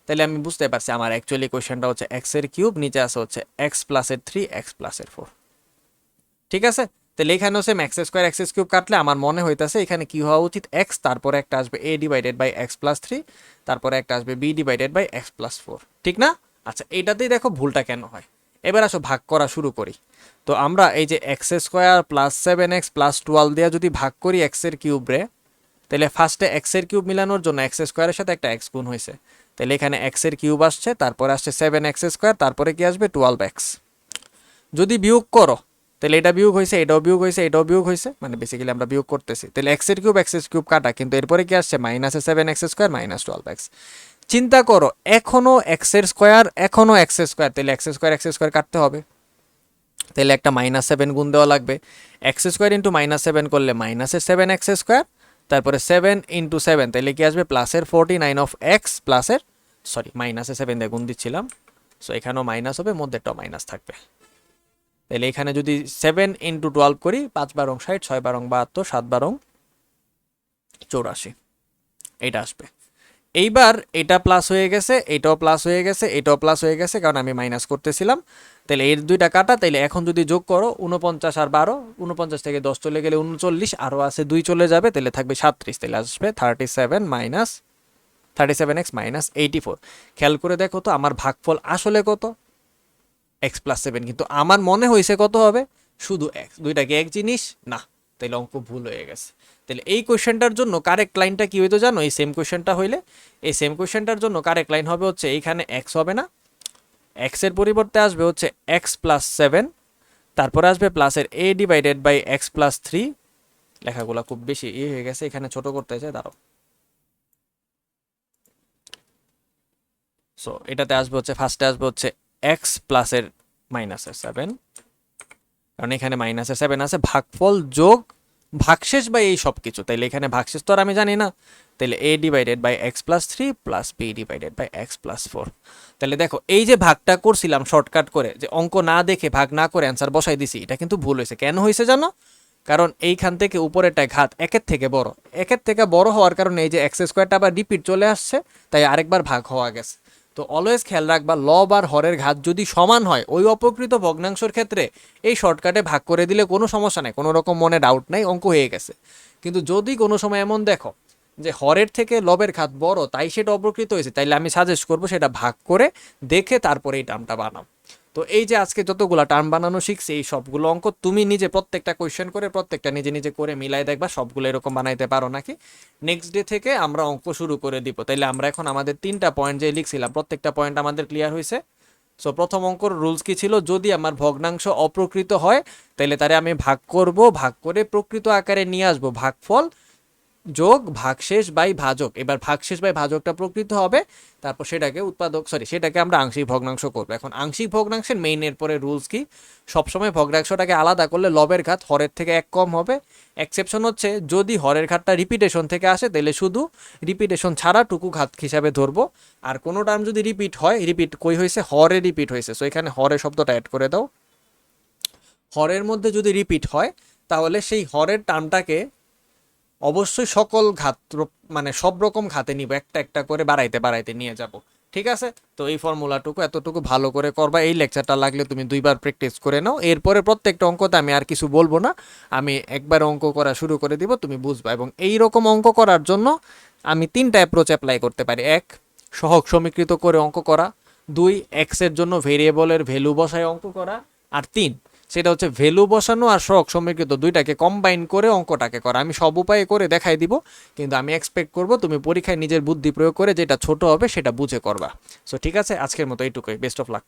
তাহলে আমি বুঝতে পারছি আমার অ্যাকচুয়ালি কোয়েশ্চেনটা হচ্ছে এক্স এর কিউব, নিচে আছে হচ্ছে এক্স প্লাসের 3 এক্স প্লাসের 4। ঠিক আছে, তাহলে এখানে হচ্ছে এক্স স্কোয়ার এক্স কিউব কাটলে আমার মনে হইতেছে এখানে কি হওয়া উচিত, এক্স, তারপরে একটা আসবে a divided by x plus 3, তারপরে একটা আসবে b divided by x plus 4, ঠিক না? আচ্ছা, এইটাতেই দেখো ভুলটা কেন হয়। এবার আসো ভাগ করা শুরু করি। তো আমরা এই যে এক্স স্কোয়ার প্লাস 7x+12 দিয়ে যদি ভাগ করি এক্স এর কিউব রে, তাহলে ফার্স্টে এক্স এর কিউব মিলানোর জন্য এক্স স্কোয়ারের সাথে একটা এক্স গুণ হয়েছে, তাহলে এখানে এক্স এর কিউব আসছে, তারপরে আসছে 7x², তারপরে কি আসবে 12x। যদি বিয়োগ করো তাহলে এটা বিয়োগ হয়েছে, এটাও বিয়োগ হয়েছে, এটাও বিয়োগ হয়েছে, মানে বেসিক্যালি আমরা বিয়োগ করতেছি। তাহলে এক্স এর কিউব কাটা, কিন্তু এরপরে কি আসছে মাইনাসে 7x² মাইনাস 12x। চিন্তা করো, এখনো এক্স এর স্কোয়ার, এখনো এক্স স্কোয়ার, তাহলে এক্স স্কোয়ার কাটতে হবে, তাহলে একটা -7 গুণ দেওয়া লাগবে। x² ইন্টু -7 করলে মাইনাসের 7x², তারপরে 7 ইন্টু 7, তাহলে কি আসবে প্লাসের 49 অফ এক্স প্লাসের, সরি মাইনাসে 7 দিয়ে গুণ দিচ্ছিলাম, সো এখানেও মাইনাস হবে, মধ্যেটাও মাইনাস থাকবে। তাহলে এখানে যদি 7 ইন্টু 12 করি, 5 বারং 60, 6 বারং 72, 7 বারং 84, এটা আসবে। এইবার এটা প্লাস হয়ে গেছে, এটাও প্লাস হয়ে গেছে, এটাও প্লাস হয়ে গেছে, কারণ আমি মাইনাস করতেছিলাম। তাহলে এর দুইটা কাটা, তাইলে এখন যদি যোগ করো 49 আর 12, 49 থেকে 10 চলে গেলে 39, আরও আছে 2 চলে যাবে, তাহলে থাকবে 37, তাহলে আসবে 37x মাইনাস 84। খেয়াল করে দেখো তো আমার ভাগফল আসলে কত, x+7, কিন্তু আমার মনে হয়েছে কত হবে, শুধু x। দুইটাকে এক জিনিস না, তাহলে অঙ্ক ভুল হয়ে গেছে। তাহলে এই কোয়েশ্চেনটার জন্য কারেক্ট লাইনটা কি হইতো জানো, এই সেম কোয়েশ্চেনটা হইলে এই সেম কোয়েশ্চেনটার জন্য কারেক্ট লাইন হবে হচ্ছে এইখানে x হবে না, x এর পরিবর্তে আসবে হচ্ছে x+7, তারপরে আসবে প্লাসের a ডিভাইডেড বাই x+3। লেখাগুলো খুব বেশি হয়ে গেছে, এখানে ছোট করতে চাই, দাঁড়াও। সো এটাতে আসবে হচ্ছে ফার্স্টে আসবে হচ্ছে x প্লাসের -7, কারণ এখানে -7 আছে, ভাগফল যোগ ভাগশেষ বাই এই সব কিছু, তাইলে এখানে ভাগশেষ তো আর আমি জানি না, তাহলে a divided by x+3 plus b divided by x+4। তাহলে দেখো এই যে ভাগটা করছিলাম শর্টকাট করে, যে অঙ্ক না দেখে ভাগ না করে অ্যান্সার বসাই দিছি, এটা কিন্তু ভুল হয়েছে। কেন হয়েছে জানো, কারণ এইখান থেকে উপরেরটা ঘাত একের থেকে বড়, একের থেকে বড় হওয়ার কারণে এই যে x² আবার রিপিট চলে আসছে, তাই আরেকবার ভাগ হওয়া গেছে। তো অলওয়েজ খেয়াল রাখবা, লব আর হরের ঘাত যদি সমান হয় ওই অপকৃত ভগ্নাংশের ক্ষেত্রে এই শর্টকাটে ভাগ করে দিলে কোনো সমস্যা নেই, কোনো রকম মনে ডাউট নাই, অঙ্ক হয়ে গেছে। কিন্তু যদি কোনো সময় এমন দেখো যে হরের থেকে লবের ঘাত বড়, তাই সেটা অপকৃত হয়েছে, তাইলে আমি সাজেস্ট করবো সেটা ভাগ করে দেখে তারপরে এই টার্মটা বানাও। তো এই যে আজকে যতগুলা টার্ম বানানো শিখছি, এই সবগুলো অঙ্ক তুমি নিজে প্রত্যেকটা কোয়েশ্চেন করে প্রত্যেকটা নিজে নিজে করে মিলাই দেখবা সবগুলো এরকম বানাইতে পারো নাকি। নেক্সট ডে থেকে আমরা অঙ্ক শুরু করে দিব। তাইলে আমরা এখন আমাদের 3টা পয়েন্ট যে লিখছিলাম প্রত্যেকটা পয়েন্ট আমাদের ক্লিয়ার হয়েছে। সো প্রথম অঙ্কর রুলস কি ছিল, যদি আমার ভগ্নাংশ অপ্রকৃত হয় তাহলে তারে আমি ভাগ করব, ভাগ করে প্রকৃত আকারে নিয়ে আসবো, ভাগফল যোগ ভাগশেষ বাই ভাজক। এবার ভাগশেষ বাই ভাজকটা প্রকৃত হবে, তারপর সেটাকে সেটাকে আমরা আংশিক ভগ্নাংশ করবো। এখন আংশিক ভগ্নাংশের মেইনের পরে রুলস কি, সবসময় ভগ্নাংশটাকে আলাদা করলে লবের ঘাত হরের থেকে 1 কম হবে। এক্সেপশন হচ্ছে যদি হরের ঘাতটা রিপিটেশন থেকে আসে, তাহলে শুধু রিপিটেশন ছাড়া টুকু ঘাত হিসাবে ধরবো। আর কোনো টার্ম যদি রিপিট হয়, রিপিট কই হয়েছে, হরে রিপিট হয়েছে, সো এখানে হরে শব্দটা অ্যাড করে দাও। হরের মধ্যে যদি রিপিট হয় তাহলে সেই হরের টার্মটাকে অবশ্যই সকল ঘাত, মানে সব রকম ঘাতে নিব, একটা একটা করে বাড়াইতে বাড়াইতে নিয়ে যাব। ঠিক আছে, তো এই ফর্মুলাটুকু এতটুকু ভালো করে করবা। এই লেকচারটা লাগলে তুমি 2বার প্র্যাকটিস করে নাও, এরপরে প্রত্যেকটা অঙ্কতে আমি আর কিছু বলবো না, আমি একবার অঙ্ক করা শুরু করে দিব, তুমি বুঝবা। এবং এই রকম অঙ্ক করার জন্য আমি 3টা অ্যাপ্রোচ অ্যাপ্লাই করতে পারি। 1, সহগ সমীকৃত করে অঙ্ক করা। 2, এক্সের জন্য ভেরিয়েবলের ভ্যালু বসায় অঙ্ক করা। আর 3, সেটা হচ্ছে ভ্যালু বসানো আর সহগ সমীকৃত দুইটাকে কম্বাইন করে অঙ্কটাকে করা। আমি সব উপায়ে করে দেখাই দিব, কিন্তু আমি এক্সপেক্ট করব তুমি পরীক্ষায় নিজের বুদ্ধি প্রয়োগ করে যেটা ছোট হবে সেটা বুঝে করবা। সো ঠিক আছে, আজকের মতো এইটুকুই। Best of luck.